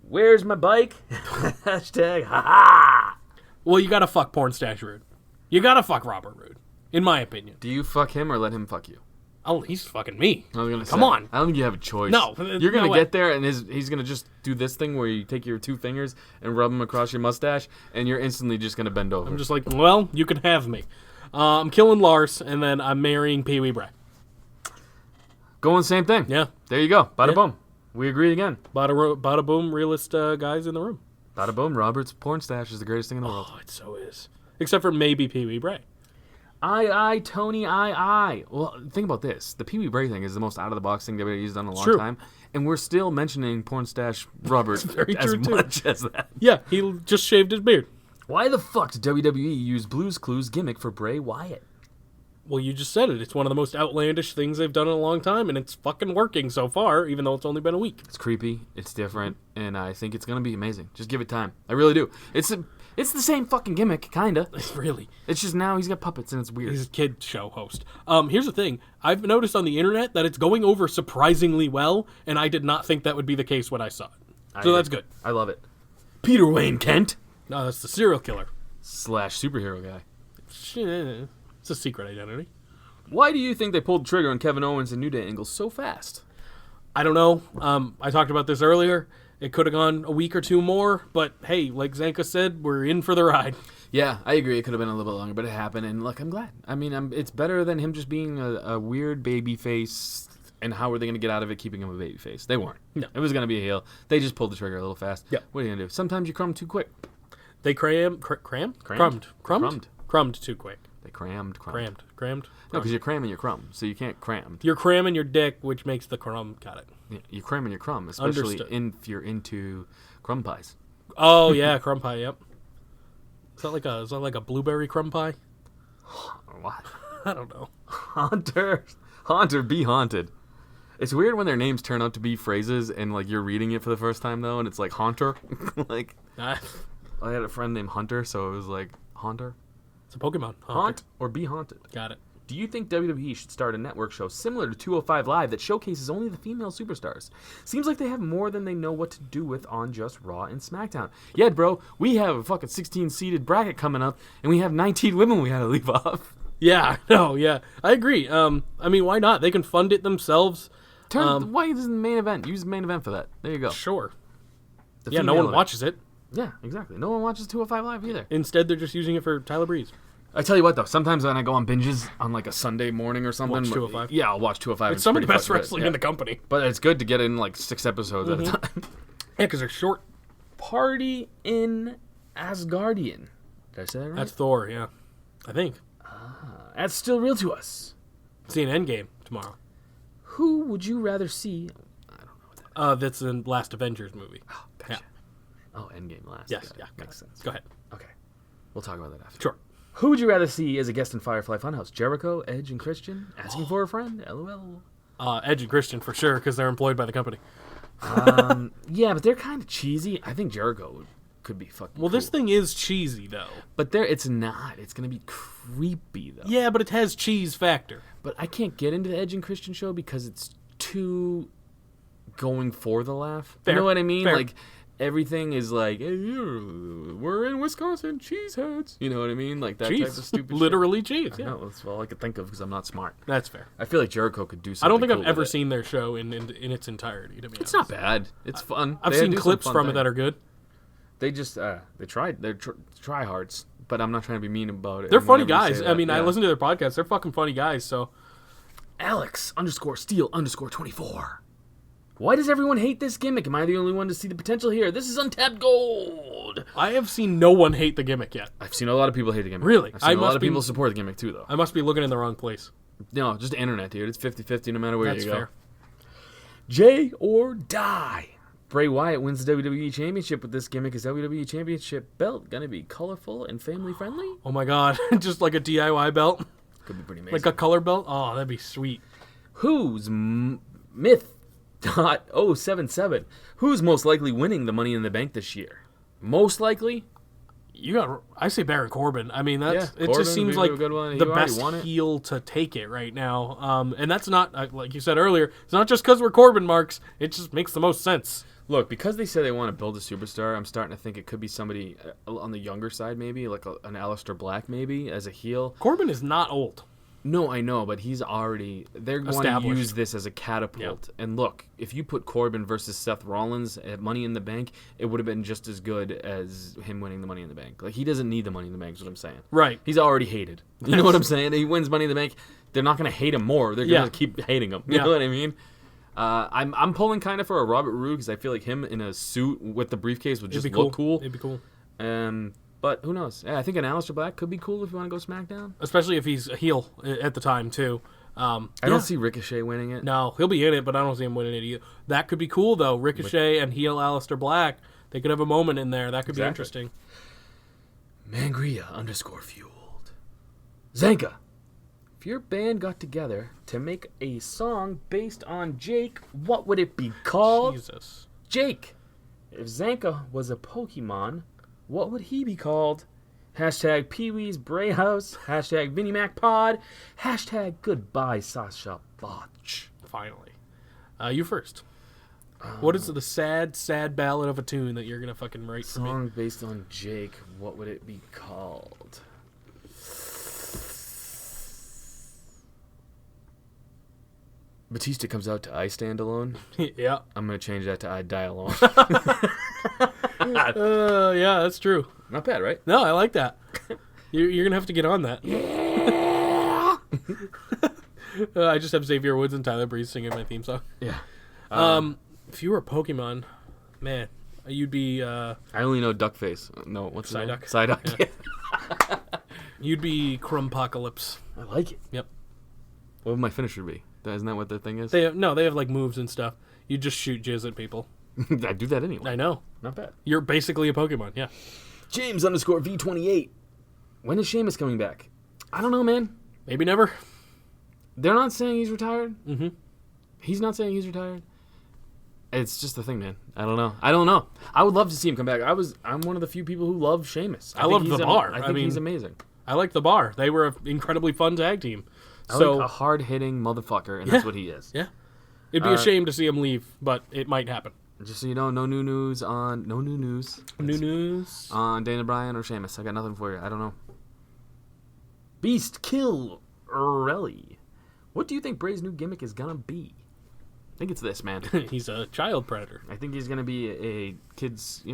where's my bike? Hashtag, haha. Well, you gotta fuck Porn Stash Roode. You gotta fuck Robert Roode, in my opinion. Do you fuck him or let him fuck you? Oh, he's fucking me. I was gonna Come say, on. I don't think you have a choice. No, you're gonna no way. get there, and he's gonna just do this thing where you take your 2 fingers and rub them across your mustache, and you're instantly just gonna bend over. I'm just like, well, you can have me. I'm killing Lars, and then I'm marrying Pee Wee Bray. going same thing. Yeah. There you go. Bada Yeah. boom. We agree again. Bada boom, realist guys in the room. Bada boom. Robert's porn stash is the greatest thing in the world. Oh, it so is. Except for maybe Pee Wee Bray. Aye, Tony, aye. Well, think about this. The Pee Wee Bray thing is the most out-of-the-box thing WWE's done in a long true. time. And we're still mentioning porn stash Robert very as true, too. much as that. Yeah, he just shaved his beard. Why the fuck did WWE use Blue's Clues gimmick for Bray Wyatt? Well, you just said it. It's one of the most outlandish things they've done in a long time, and it's fucking working so far, even though it's only been a week. It's creepy. It's different. And I think it's going to be amazing. Just give it time. I really do. It's the same fucking gimmick, kind of. Really. It's just now he's got puppets and it's weird. He's a kid show host. Here's the thing. I've noticed on the internet that it's going over surprisingly well, and I did not think that would be the case when I saw it. So that's good. I love it. Peter Wayne Kent No, that's the serial killer. / superhero guy. Shit. It's a secret identity. Why do you think they pulled the trigger on Kevin Owens and New Day angles so fast? I don't know. I talked about this earlier. It could have gone a week or two more, but hey, like Zanca said, we're in for the ride. Yeah, I agree. It could have been a little bit longer, but it happened, and look, I'm glad. I mean, it's better than him just being a weird baby face. And how were they going to get out of it keeping him a baby face? They weren't. No. It was going to be a heel. They just pulled the trigger a little fast. Yeah. What are you going to do? Sometimes you crumb too quick. They crammed too quick. They crammed. No, because you're cramming your crumb, so you can't cram. You're cramming your dick, which makes the crumb. Got it. Yeah, you're cramming your crumb, especially Understood. if you're into crumb pies. Oh yeah, crumb pie. Yep. Is that like a blueberry crumb pie? What? I don't know. Haunter, be haunted. It's weird when their names turn out to be phrases and like you're reading it for the first time though, and it's like Haunter. Like I had a friend named Hunter, so it was like Haunter. It's a Pokemon. Haunt or be haunted. Got it. Do you think WWE should start a network show similar to 205 Live that showcases only the female superstars? Seems like they have more than they know what to do with on just Raw and SmackDown. Yeah, bro, we have a fucking 16-seeded bracket coming up, and we have 19 women we gotta leave off. Yeah, no, yeah. I agree. I mean, why not? They can fund it themselves. Why isn't the main event? Use the main event for that. There you go. Sure. The Yeah, no female one event. watches it. Yeah, exactly. No one watches 205 Live either. Instead, they're just using it for Tyler Breeze. I tell you what, though, sometimes when I go on binges on like a Sunday morning or something, Watch 205? Yeah, I'll watch 205. It's some of the pretty best fucking good, wrestling yeah. in the company. But it's good to get in like 6 episodes at a time. Yeah, because they're short. Party in Asgardian. Did I say that right? That's Thor, yeah. I think. That's still real to us. See an Endgame tomorrow. Who would you rather see? I don't know what that That's the last Avengers movie. is. Gotcha. Oh, Endgame last. Yes, Got it. yeah. Makes sense. Go ahead. Okay. We'll talk about that after. Sure. Who would you rather see as a guest in Firefly Funhouse? Jericho, Edge, and Christian? Asking for a friend? LOL. Edge and Christian for sure, because they're employed by the company. Yeah, but they're kind of cheesy. I think Jericho could be fucking Well, this cool. thing is cheesy, though. But it's not. It's going to be creepy, though. Yeah, but it has cheese factor. But I can't get into the Edge and Christian show because it's too going for the laugh. Fair. You know what I mean? Fair. Like, everything is like, hey, we're in Wisconsin, cheeseheads. You know what I mean? Like that type of Cheese. stupid shit. Literally cheese, I yeah. know, that's all I could think of because I'm not smart. That's fair. I feel like Jericho could do something I don't think cool I've ever with it. seen their show in its entirety, to be It's honest. not bad. It's fun. I've They seen do some clips fun from it things. that are good. They just, they tried. They're tryhards, but I'm not trying to be mean about it. They're And funny whenever you guys. say I that, mean, I yeah. listen to their podcasts. They're fucking funny guys, so. Alex_Steele_24. Why does everyone hate this gimmick? Am I the only one to see the potential here? This is untapped gold. I have seen no one hate the gimmick yet. I've seen a lot of people hate the gimmick. Really? I've seen I a lot must of be- people support the gimmick too, though. I must be looking in the wrong place. No, just the internet, dude. It's 50-50 no matter where That's you go. fair. Jay or die. Bray Wyatt wins the WWE Championship with this gimmick. Is WWE Championship belt gonna be colorful and family friendly? Oh my god. Just like a DIY belt. Could be pretty amazing. Like a color belt. Oh, that'd be sweet. Who's Myth.077? Who's most likely winning the Money in the Bank this year? Most likely? I say Baron Corbin. I mean, that's it. Corbin just seems would be like a good one. the You already best won it. heel to take it right now. And that's not like you said earlier. It's not just because we're Corbin marks. It just makes the most sense. Look, because they say they want to build a superstar, I'm starting to think it could be somebody on the younger side, maybe like an Aleister Black, maybe as a heel. Corbin is not old. No, I know, but he's already. They're going to Established. use this as a catapult. And look, if you put Corbin versus Seth Rollins at Money in the Bank, it would have been just as good as him winning the Money in the Bank. Like, he doesn't need the Money in the Bank, is what I'm saying. Right. He's already hated. You know what I'm saying? He wins Money in the Bank. They're not going to hate him more. They're going to keep hating him. You know what I mean? I'm pulling kind of for a Robert Roode because I feel like him in a suit with the briefcase would just look cool. It'd be cool. But who knows? Yeah, I think an Aleister Black could be cool if you want to go SmackDown. Especially if he's a heel at the time, too. I don't see Ricochet winning it. No, he'll be in it, but I don't see him winning it either. That could be cool, though. Ricochet and heel Aleister Black. They could have a moment in there. That could be interesting. Mangria _fueled. Zanca. If your band got together to make a song based on Jake, what would it be called? Jesus. Jake. If Zanca was a Pokemon, what would he be called? Hashtag Pee-wee's Bray House. Hashtag Vinnie Mac Pod. Hashtag Goodbye Sasha Botch. Finally. You first. What is the sad, sad ballad of a tune that you're going to fucking write for me? Song based on Jake, what would it be called? Batista comes out to I Stand Alone. Yeah. I'm going to change that to I Die Alone. Yeah, that's true. Not bad, right? No, I like that. You're going to have to get on that. Yeah. I just have Xavier Woods and Tyler Breeze singing my theme song. Yeah. If you were a Pokemon, man, you'd be... I only know Duckface. No, what's the name? Psyduck. Psyduck. Yeah. You'd be Crumpocalypse. I like it. Yep. What would my finisher be? Isn't that what the thing is? They have like moves and stuff. You just shoot jizz at people. I do that anyway. I know. Not bad. You're basically a Pokemon, yeah. James _V28. When is Sheamus coming back? I don't know, man. Maybe never. They're not saying he's retired. Mm-hmm. He's not saying he's retired. It's just the thing, man. I don't know. I would love to see him come back. I'm one of the few people who love Sheamus. I love the Bar. I think he's amazing. I like the Bar. They were an incredibly fun tag team. I like a hard-hitting motherfucker, and that's what he is. Yeah. It'd be a shame to see him leave, but it might happen. Just so you know, no new news on Dana Bryan or Sheamus. I got nothing for you. I don't know. Beast Kill Relly. What do you think Bray's new gimmick is gonna be? I think it's this, man. He's a child predator. I think he's gonna be a kids,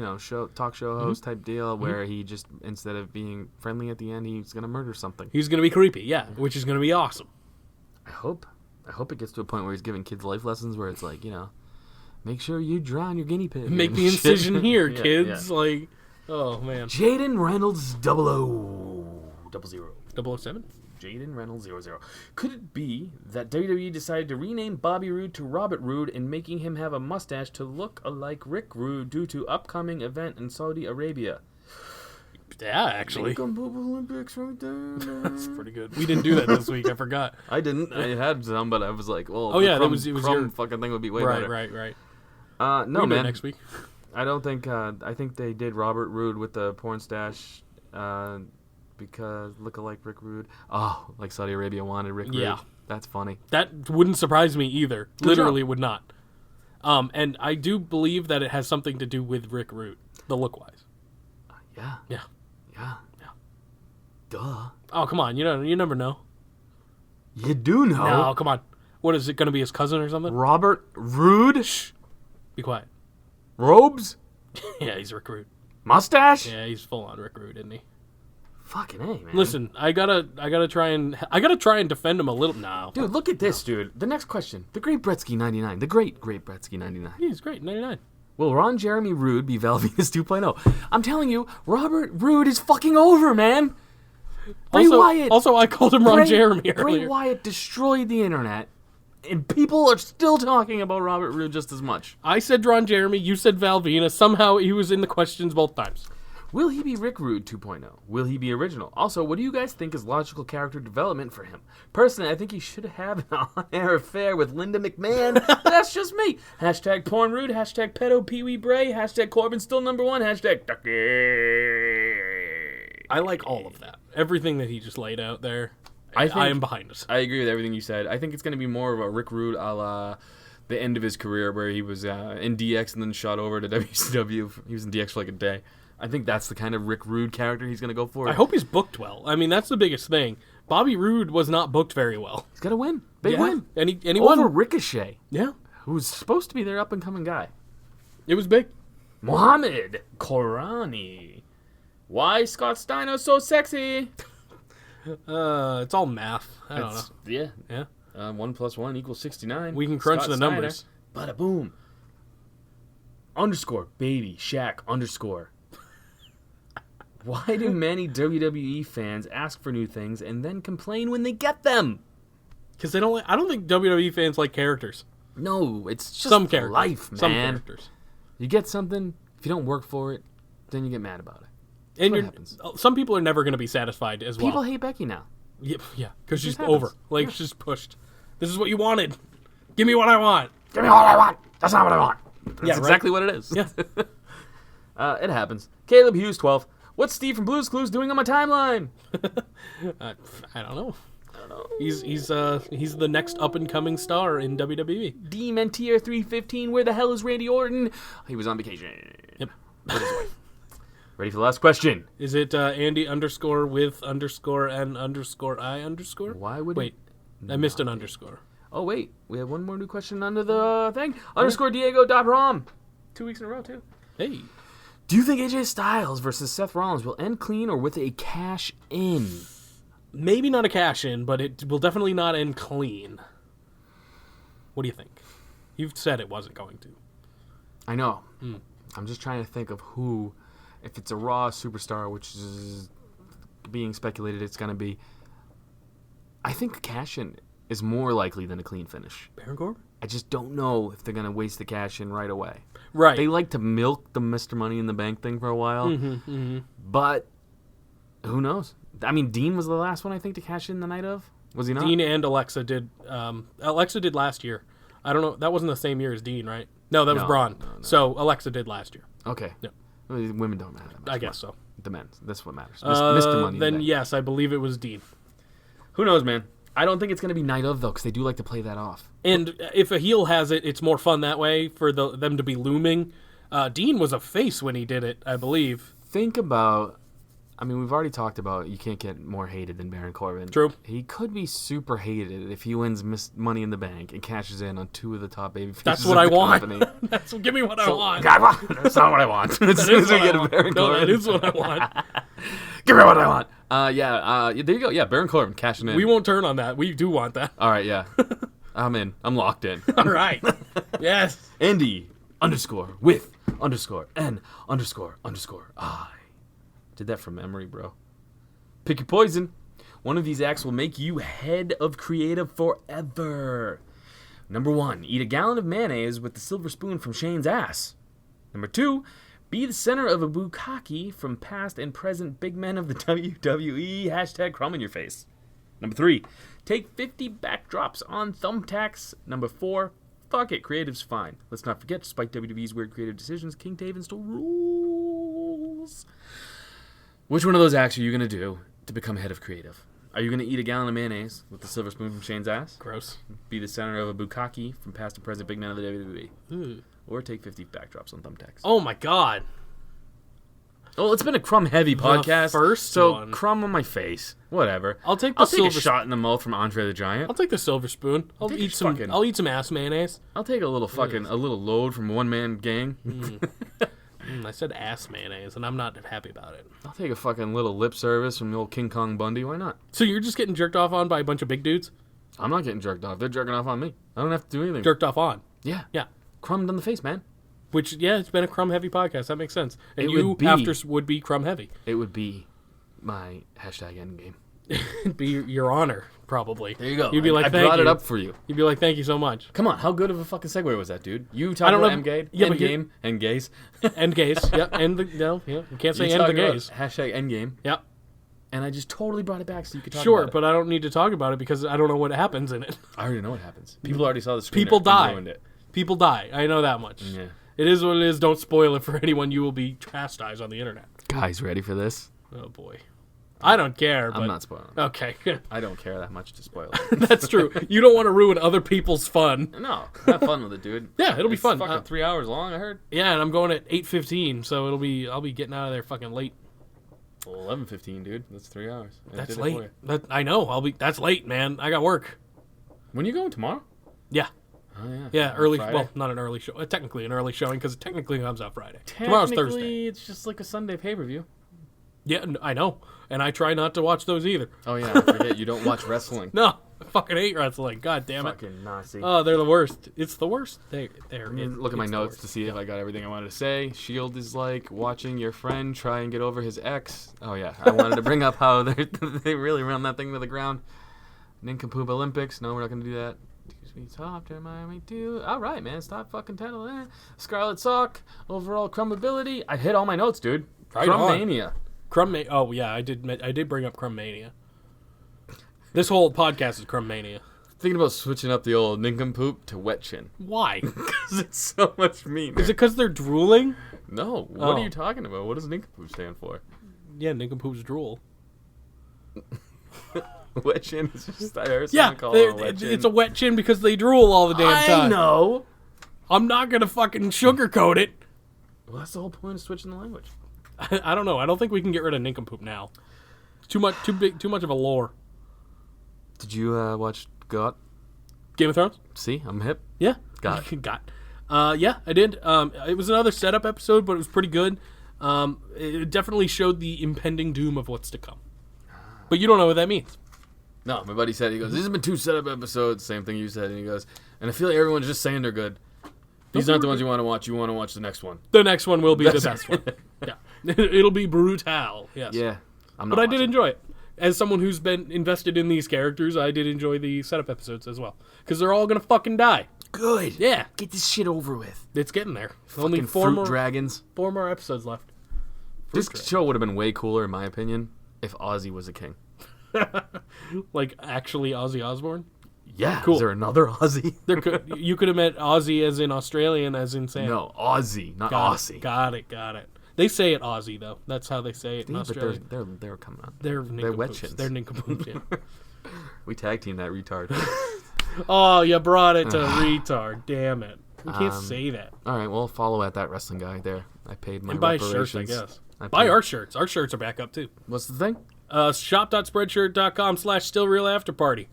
talk show host type deal where he just, instead of being friendly at the end, he's gonna murder something. He's gonna be creepy, yeah, which is gonna be awesome. I hope it gets to a point where he's giving kids life lessons where it's like, make sure you drown your guinea pig. Make and the shit. incision here, Yeah, kids. yeah. Like, oh man. Jaden Reynolds 007? Jaden Reynolds 00. Could it be that WWE decided to rename Bobby Roode to Robert Roode and making him have a mustache to look like Rick Rude due to upcoming event in Saudi Arabia? Yeah, actually. Olympics right there. That's pretty good. We didn't do that this week. I forgot. I didn't. I had some, but I was like, well, Oh, yeah, Crumb, it was Crumb your fucking thing would be way better. Right. No, We can do it man. next week. I don't think. I think they did Robert Roode with the porn stash, because look-alike Rick Rude. Oh, like Saudi Arabia wanted Rick Rude. Yeah. That's funny. That wouldn't surprise me either. Literally would not. And I do believe that it has something to do with Rick Rude, the look-wise. Yeah. Yeah. Duh. Oh, come on. You never know. You do know. No, come on. What is it going to be, his cousin or something? Robert Roode. Shh. Be quiet. Robes. Yeah, he's Rick Rude. Mustache. Yeah, he's full on Rick Rude, isn't he? Fucking A, man. Listen, I gotta try and defend him a little now. Dude, look at this, dude. The next question. The Great Gretzky 99. The Great Gretzky 99. He's great, 99. Will Ron Jeremy Roode be Val Venus 2.0? I'm telling you, Robert Roode is fucking over, man. Bray Wyatt. Also, I called him Ron Jeremy earlier. Bray Wyatt destroyed the internet, and people are still talking about Robert Roode just as much. I said Ron Jeremy, you said Val Venus. Somehow he was in the questions both times. Will he be Rick Rude 2.0? Will he be original? Also, what do you guys think is logical character development for him? Personally, I think he should have an on-air affair with Linda McMahon, but that's just me. Hashtag porn Rude, hashtag pedo Pee Wee Bray, hashtag Corbin still #1, hashtag Ducky. I like all of that. Everything that he just laid out there. I I am behind us. I agree with everything you said. I think it's going to be more of a Rick Rude a la the end of his career where he was in DX and then shot over to WCW. He was in DX for like a day. I think that's the kind of Rick Rude character he's going to go for. I hope he's booked well. I mean, that's the biggest thing. Bobby Roode was not booked very well. He's got to win. Big Yeah. win. And he Over won. Ricochet, Yeah. who's supposed to be their up-and-coming guy. It was big. Mohammed Korani. Why Scott Steiner so sexy? It's all math. I don't know. Yeah. Yeah. 1 + 1 = 69. We can crunch Scott the numbers. Steiner. Bada boom. _ baby Shaq _ Why do many WWE fans ask for new things and then complain when they get them? Because they don't. I don't think WWE fans like characters. No, it's just Some characters. life, man. Some characters. You get something, if you don't work for it, then you get mad about it. And what happens. some people are never going to be satisfied as well. People hate Becky now. Yeah, because she's just happens. over. Like, she's pushed. This is what you wanted. Give me what I want. Give me all I want. That's not what I want. That's Yeah, right. exactly what it is. Yeah. It happens. Caleb Hughes, 12. What's Steve from Blue's Clues doing on my timeline? I don't know. He's the next up and coming star in WWE. Dementier 315. Where the hell is Randy Orton? He was on vacation. Yep. With his wife. Ready for the last question. Is it Andy _ with _ and _ I _? Why would Wait? I missed an underscore. Oh, wait. We have one more new question under the thing. _Diego.rom. 2 weeks in a row, too. Hey, Do you think AJ Styles versus Seth Rollins will end clean or with a cash in? maybe not a cash in, but it will definitely not end clean. What do you think? You've said it wasn't going to. I know. I'm just trying to think of who, if it's a Raw superstar, which is being speculated it's going to be. I think a cash in is more likely than a clean finish. Baron Corbin? I just don't know if they're going to waste the cash in right away. Right. They like to milk the Mr. Money in the Bank thing for a while. But who knows? I mean, Dean was the last one, I think, to cash in the night of. Was he not? Dean and Alexa did. Alexa did last year. I don't know. That wasn't the same year as Dean, right? No, that was No, Braun. no. So Alexa did last year. Okay. Yeah. Well, women don't matter that much. I guess so. The men. That's what matters. Mr. Money in the Then Bank. yes, I believe it was Dean. Who knows, man? I don't think it's going to be night of, though, because they do like to play that off. And if a heel has it, it's more fun that way for them to be looming. Dean was a face when he did it, I believe. Think about, I mean, we've already talked about you can't get more hated than Baron Corbin. True. He could be super hated if he wins Money in the Bank and cashes in on 2 of the top baby faces That's what of I the want. company. Give me what I want. That's not what I want. As soon as we get a Baron No, Corbin. that is what I want. Give me what I want. There you go. Yeah, Baron Corbin cashing in. We won't turn on that. We do want that. All right, yeah. I'm in. I'm locked in. All right. Yes. Andy _ with _ N _ I. Did that from memory, bro. Pick your poison. One of these acts will make you head of creative forever. Number 1, eat a gallon of mayonnaise with the silver spoon from Shane's ass. Number 2, be the center of a bukkake from past and present big men of the WWE. # crumb in your face. Number 3, take 50 backdrops on thumbtacks. Number 4, fuck it, creative's fine. Let's not forget, despite WWE's weird creative decisions, King Taven still rules. Which one of those acts are you going to do to become head of creative? Are you going to eat a gallon of mayonnaise with the silver spoon from Shane's ass? Gross. Be the center of a bukkake from past and present big men of the WWE? Or take 50 backdrops on thumbtacks? Oh my God. Well, it's been a crumb-heavy podcast. first so one. crumb on my face. Whatever. I'll take a silver shot in the mouth from Andre the Giant. I'll take the silver spoon. I'll take eat your fucking- I'll eat some ass mayonnaise. I'll take a little load from One Man Gang. I said ass mayonnaise, and I'm not happy about it. I'll take a fucking little lip service from the old King Kong Bundy. Why not? So you're just getting jerked off on by a bunch of big dudes? I'm not getting jerked off. They're jerking off on me. I don't have to do anything. Jerked off on. Yeah. Yeah. Crumbed on the face, man. Which, yeah, it's been a crumb heavy podcast. That makes sense. And It you, would be. after, would be crumb heavy. It would be my #endgame. It'd be your honor, probably. There you go. You'd be like, I thank brought you. it up for you. You'd be like, thank you so much. Come on, how good of a fucking segue was that, dude? You I talking don't about know- Endgame? yeah, but here- Endgame? Endgaze? End gaze. Yep. End the, no, yeah. You can't say You end the talking about gaze. #Endgame. Yep. And I just totally brought it back so you could talk Sure, about it. but I don't need to talk about it because I don't know what happens in it. I already know what happens. People already saw the screener. People and die. ruined it. People die. I know that much. Yeah. It is what it is. Don't spoil it for anyone. You will be chastised on the internet. Guys, ready for this? Oh, boy. I don't care. But... I'm not spoiling it. Okay. I don't care that much to spoil it. That's true. You don't want to ruin other people's fun. No, have fun with it, dude. Yeah, it'll be It's fun. fucking 3 hours long, I heard. Yeah, and I'm going at 8:15, so I'll be getting out of there fucking late. Well, 11:15, dude. That's 3 hours. I That's did it late. for you. I know. That's late, man. I got work. When you going tomorrow? Yeah. Oh yeah. Yeah, early. Friday? Well, not an early show. Technically, an early showing because it technically comes out Friday. Tomorrow's Thursday. Technically, it's just like a Sunday pay-per-view. Yeah, I know, and I try not to watch those either. Oh yeah, I forget you don't watch wrestling. No, I fucking hate wrestling. God damn it. Fucking Nazi. Oh, they're the worst. It's the worst. They're Look at my notes to see if I got everything I wanted to say. Shield is like watching your friend try and get over his ex. Oh yeah, I wanted to bring up how they really ran that thing to the ground. Nincompoop Olympics. No, we're not gonna do that. We talked to Miami too. All right, man. Stop fucking tattling. Scarlet Sock. Overall crumbability. I hit all my notes, dude. Right on. Crumbmania. Oh yeah, I did bring up Crumbmania. This whole podcast is Crumbmania. Thinking about switching up the old nincompoop to wet chin. Why? Because it's so much meaner. Is it because they're drooling? No. What Oh. are you talking about? What does nincompoop stand for? Yeah, nincompoops drool. Wet chin is just, I heard Yeah, someone call it a wet chin. it's a wet chin because they drool all the damn time. I know. I'm not gonna fucking sugarcoat it. Well, that's the whole point of switching the language. I don't know. I don't think we can get rid of nincompoop now. Too much of a lore. Did you watch GOT? Game of Thrones? See, I'm hip. Yeah. Got it. Yeah, I did. It was another setup episode, but it was pretty good. It definitely showed the impending doom of what's to come. But you don't know what that means. No, my buddy said, he goes, "This has been 2 setup episodes." Same thing you said, and he goes, "And I feel like everyone's just saying they're good. These aren't the ones you want to watch. You want to watch the next one." The next one will be the That's best one. Yeah. It'll be brutal. Yes. Yeah, I'm not. But I did watching. enjoy it. As someone who's been invested in these characters, I did enjoy the setup episodes as well. Because they're all going to fucking die. Good. Yeah. Get this shit over with. It's getting there. Fucking Only fruit dragons. 4 more episodes left. This show would have been way cooler, in my opinion, if Ozzy was a king. Like, actually Ozzy Osbourne? Yeah. Cool. Is there another Ozzy? You could have met Ozzy as in Australian, as in Sam. No, Ozzy, not Aussie. Got it. They say it Aussie, though. That's how they say it in Yeah, Australia. but they're coming out. They're wet nincompoops. chins. They're nincompoops, yeah. We tag team that retard. Oh, you brought it to retard. Damn it. You can't say that. All right, well, follow at that wrestling guy there. I paid my And buy reparations. shirts, I guess. I Buy paid- our shirts. Our shirts are back up, too. What's the thing? Shop.spreadshirt.com/stillrealafterparty.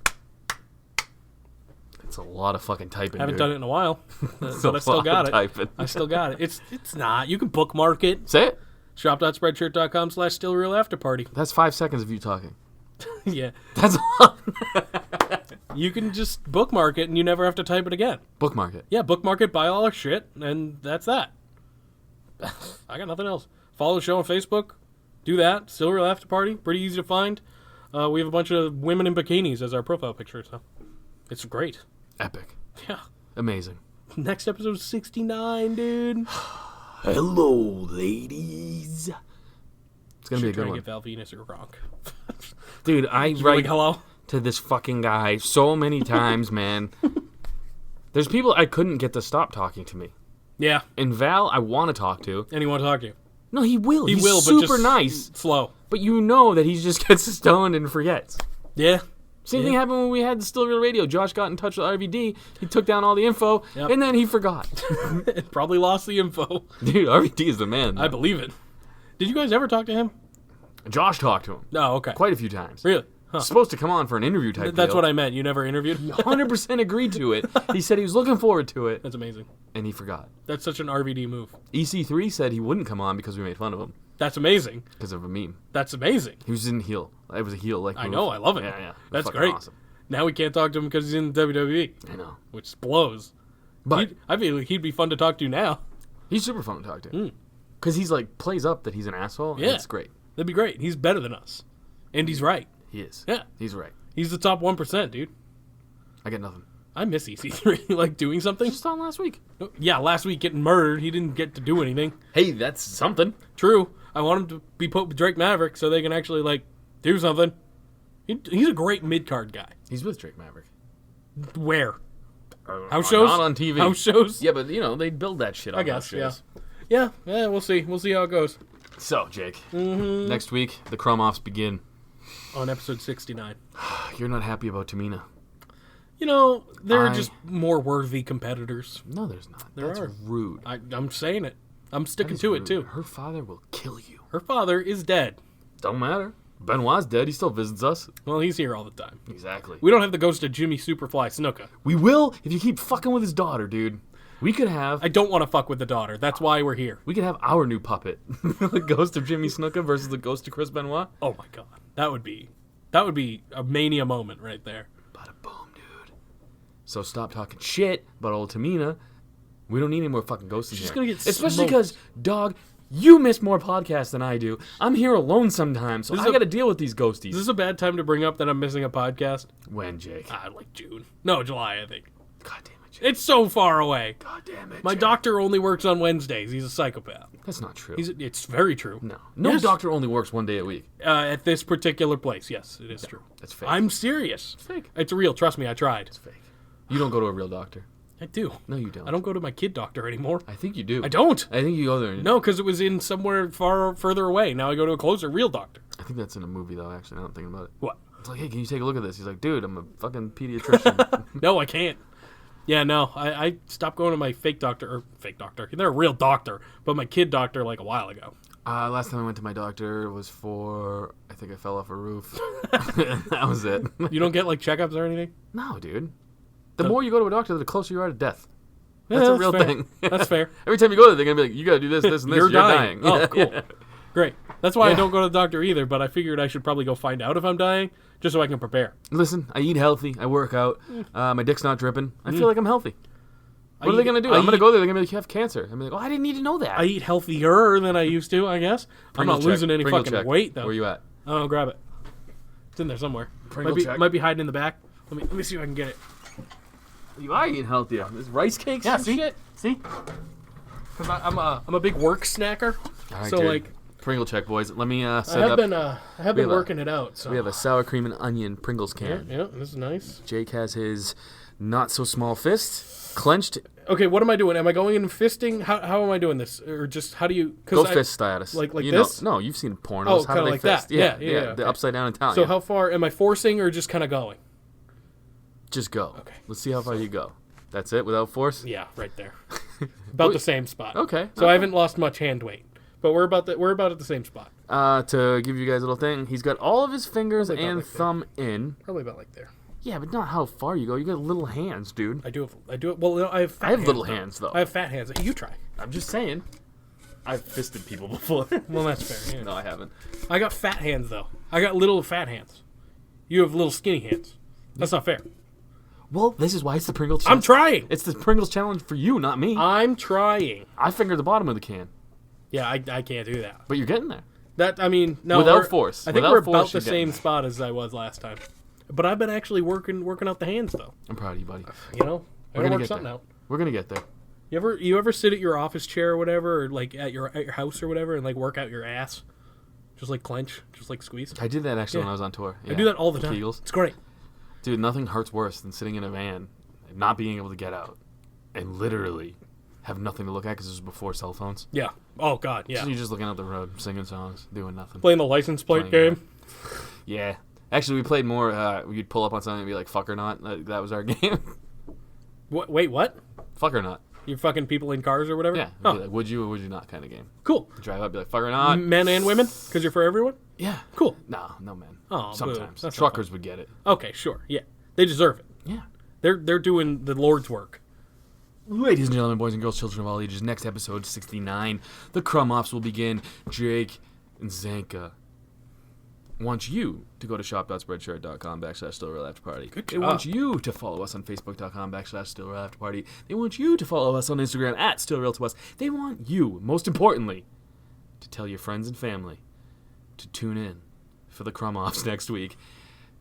It's a lot of fucking typing. Haven't dude. done it in a while, It's but a I still lot got of it. typing. I still got it. It's not. You can bookmark it. Say it. Shop.spreadshirt.com/stillrealafterparty. That's 5 seconds of you talking. Yeah. That's a lot. You can just bookmark it and you never have to type it again. Bookmark it. Yeah, bookmark it, buy all our shit, and that's that. I got nothing else. Follow the show on Facebook. Do that. Still Real After Party. Pretty easy to find. We have a bunch of women in bikinis as our profile picture, so it's great. Epic. Yeah. Amazing. Next episode is 69, dude. Hello, ladies. It's gonna be a good Trying one. to get Val Venus or Gronk. Dude, I Like, write hello? to this fucking guy so many times, man. There's people I couldn't get to stop talking to me. Yeah, And Val, I want to talk to. and he won't talk to you. No, he will. He He's will, but super just nice. slow. But you know that he just gets stoned and forgets. Yeah. Same thing happened when we had the Still Real Radio. Josh got in touch with RVD. He took down all the info, Yep. and then he forgot. Probably lost the info. Dude, RVD is the man. I believe it. Did you guys ever talk to him? Josh talked to him No, okay. quite a few times. Really? Huh. Supposed to come on for an interview type That's deal. what I meant. You never interviewed? 100% agreed to it. He said he was looking forward to it, That's amazing. and he forgot. That's such an RVD move. EC3 said he wouldn't come on because we made fun of him That's amazing. because of a meme. That's amazing. He was in heel. It was a heel like I move. know. I love it. Yeah, yeah. That's Fucking great. Awesome. Now we can't talk to him because he's in WWE, I know. which blows. But I feel like he'd be fun to talk to now. he's super fun to talk to. Because he's like, plays up that he's an asshole. And Yeah. it's great. That'd be great. He's better than us. And he's right. He is. Yeah. He's right. He's the top 1%, dude. I get nothing. I miss EC3, like doing something. Just on last week. Yeah, last week getting murdered. He didn't get to do anything. Hey, that's something. True. I want him to be put with Drake Maverick so they can actually, like, do something. He's a great mid-card guy. He's with Drake Maverick. Where? House shows? Not on TV. House shows? Yeah, but, you know, they build that shit on I guess, house shows. Yeah, we'll see. We'll see how it goes. So, Jake, next week, the Crumb Offs begin. on episode 69. You're not happy about Tamina. You know, they're just more worthy competitors. No, there's not. There That's are. rude. I'm saying it. I'm sticking That is to rude. it, too. Her father will kill you. Her father is dead. Don't matter. Benoit's dead. He still visits us. Well, he's here all the time. Exactly. We don't have the ghost of Jimmy Superfly Snuka. We will if you keep fucking with his daughter, dude. We could have I don't want to fuck with the daughter. That's why we're here. our new puppet. The ghost of Jimmy Snuka versus the ghost of Chris Benoit. Oh my god. That would be a mania moment right there. Bada boom, dude. So stop talking shit about old Tamina. We don't need any more fucking ghosts in She's here. gonna get Especially smoked. because, dog, you miss more podcasts than I do. I'm here alone sometimes, so This I is gotta deal with these ghosties. Is this a bad time to bring up that I'm missing a podcast? When, Jake? Like June. No, July, I think. God damn it, Jake. It's so far away. God damn it, My Jake. doctor only works on Wednesdays. He's a psychopath. That's not true. It's very true. No Yes. doctor only works one day a week. At this particular place, yes, it is true. That's fake. I'm serious. It's fake. It's real. Trust me, I tried. It's fake. You don't go to a real doctor. I do. No, you don't. I don't go to my kid doctor anymore. I think you do. I don't. I think you go there. No, because it was in somewhere further away. Now I go to a closer real doctor. I think that's in a movie, though, actually. Now I'm thinking about it. What? It's like, hey, can you take a look at this? He's like, dude, I'm a fucking pediatrician. No, I can't. Yeah, no, I stopped going to my fake doctor. They're a real doctor, but my kid doctor like a while ago. Last time I went to my doctor was for, I think I fell off a roof. That was it. You don't get like checkups or anything? No, dude. The more you go to a doctor, the closer you are to death. Yeah, That's a real fair. thing. That's fair. Every time you go there, they're going to be like, you got to do this, this, and this. You're You're dying. Oh, Yeah, cool. yeah. Great. That's why I Yeah. don't go to the doctor either, but I figured I should probably go find out if I'm dying, just so I can prepare. Listen, I eat healthy. I work out. My dick's not dripping. I Mm. feel like I'm healthy. What are they going to do? I'm going to go there. They're going to be like, you have cancer. I'm like, oh, I didn't need to know that. I eat healthier than I used to, I guess. Pringle I'm not check. losing any Pringle fucking check. weight, though. Where you at? I'll grab it. It's in there somewhere. Pringle check. Might be hiding in the back. Let me see if I can get it. You are eating healthier. There's rice cakes Yeah, and see? shit. See? Because I'm a big work snacker. All right, So, dude. like, Pringle check, boys. Let me I set have up. been have a- working it out. So We have a sour cream and onion Pringles yeah, can. yeah, this is nice. Jake has his not so small fist clenched. Okay, what am I doing? Am I going in fisting? How am I doing this? Or just how do you? Go fist status. like you this? Know, no, you've seen pornos. Oh, how kinda do they like that. fist? Yeah, The okay. upside down Italian. So how far am I forcing or just kind of going? Just go. Okay. Let's see how far you go. That's it, without force. Yeah, right there. About the same spot. Okay, So I haven't lost much hand weight, but we're about at the same spot. To give you guys a little thing, he's got all of his fingers Probably about and like that. thumb in. Probably about like there. Yeah, but not how far you go. You got little hands, dude. I do. Well, no, I have. Fat I have hands, little though. hands, though. I have fat hands. You try. I'm just saying. I've fisted people before. Well, that's fair. Yeah. No, I haven't. I got fat hands though. I got little fat hands. You have little skinny hands. That's not fair. Well, this is why it's the Pringles I'm challenge. trying. It's the Pringles challenge for you, not me. I'm trying. I fingered the bottom of the can, Yeah, I can't do that. but you're getting there. No. Without we're- force. I think Without we're force, about the you're getting same there. spot as I was last time. But I've been actually working out the hands though. I'm proud of you, buddy. You know, I We're gotta gonna work get something there. out. We're gonna get there. You ever sit at your office chair or whatever, or like at your house or whatever, and like work out your ass, just like clench, just like squeeze. I did that actually Yeah. when I was on tour. I do that all the time. Kegels. It's great. Dude, nothing hurts worse than sitting in a van and not being able to get out and literally have nothing to look at because this was before cell phones. Yeah. Oh God. Yeah. So you're just looking out the road, singing songs, doing nothing. Playing the license plate Playing game. Yeah. Actually, we played more. We'd pull up on something and be like, fuck or not. That was our game. Wait, what? Fuck or not. You're fucking people in cars or whatever? Yeah. Oh, Be like, would you or would you not kind of game. cool. Drive up, be like, fuck or not. Men and women? Because you're for everyone? Yeah. Cool. No, no men. Oh, boo. Sometimes. That's not Truckers would get it. Okay, sure. Yeah. They deserve it. Yeah. They're doing the Lord's work. Ladies and gentlemen, boys and girls, children of all ages, next episode 69, the Crumb Offs will begin. Jake and Zanca want you to go to shop.spreadshirt.com/StillRealAfterParty. Good They job. want you to follow us on Facebook.com/StillRealAfterParty. They want you to follow us on Instagram @StillRealToUs. They want you, most importantly, to tell your friends and family to tune in for the Crumb Offs next week.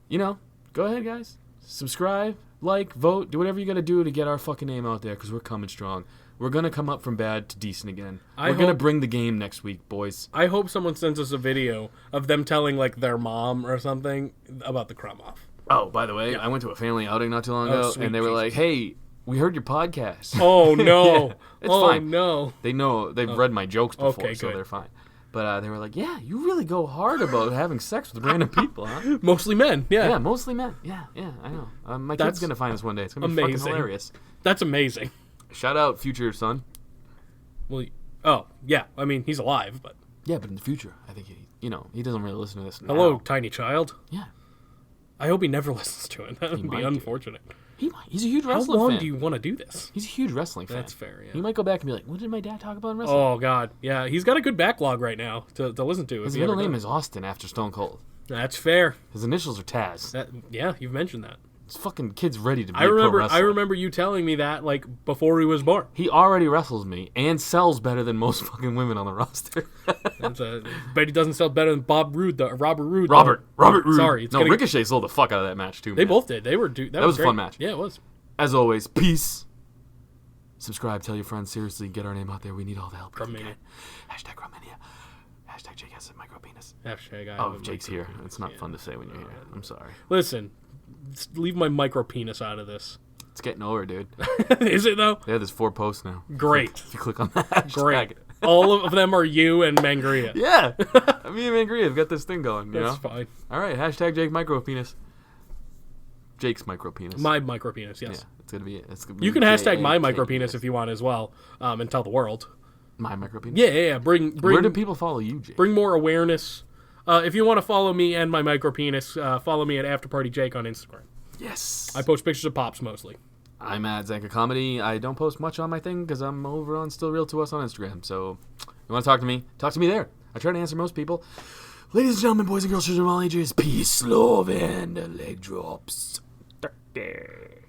You know, go ahead, guys. Subscribe, like, vote, do whatever you gotta do to get our fucking name out there, because we're coming strong. We're gonna come up from bad to decent again. I We're gonna hope- bring the game next week, boys. I hope someone sends us a video of them telling like their mom or something about the Crumb Off. Oh, by the way, I went to a family outing not too long Oh, ago, sweet and they were Jesus. like, "Hey, we heard your podcast." Oh no. It's oh fine. no. They know they've read my jokes before, Okay, so good. they're fine. But they were like, yeah, you really go hard about having sex with random people, huh? Mostly men. Yeah. Yeah, mostly men. Yeah, I know. My kid's going to find this one day. It's going to be fucking hilarious. That's amazing. Shout out future son. Well, oh, yeah. I mean, he's alive, but... Yeah, but in the future, I think he doesn't really listen to this now. Hello, tiny child. Yeah. I hope he never listens to it. That would be unfortunate. He might. He's a huge How wrestling fan. long do you want to do this? He's a huge wrestling fan. That's fair, yeah. He might go back and be like, what did my dad talk about in wrestling? Oh, God. Yeah, he's got a good backlog right now to listen to. His middle name is Austin after Stone Cold. That's fair. His initials are Taz. Yeah, you've mentioned that. This fucking kid's ready to be a pro wrestler. I remember you telling me that, like, before he was born. He already wrestles me and sells better than most fucking women on the roster. But he doesn't sell better than Robert Roode. Robert Roode. Sorry. Ricochet sold the fuck out of that match, too, man. They both did. That was a great. fun match. Yeah, it was. As always, peace. Subscribe, tell your friends. Seriously, get our name out there. We need all the help. Crumbmania. Hashtag Crumbmania. Hashtag Jake has a micro penis. Hashtag Jake's here. It's not fun to say when you're here. I'm sorry. Listen, leave my micro penis out of this. It's getting over, dude. Is it, though? Yeah, there's 4 posts now. Great. If you click on that hashtag. Great. All of them are you and Mangria. Yeah. Me and Mangria have got this thing going, you know? That's fine. All right, hashtag Jake micro penis. Jake's micro penis. My micro penis, yes. Yeah, it's gonna be. You can hashtag my micro penis if you want as well, and tell the world. My micro penis. Yeah. Bring. Where do people follow you, Jake? Bring more awareness. If you want to follow me and my micro penis, follow me at Afterparty Jake on Instagram. Yes. I post pictures of pops mostly. I'm at Zanca Comedy. I don't post much on my thing because I'm over on Still Real to Us on Instagram. So, you want to talk to me? Talk to me there. I try to answer most people. Ladies and gentlemen, boys and girls, children of all ages, peace, love, and leg drops.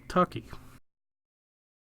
Tucky.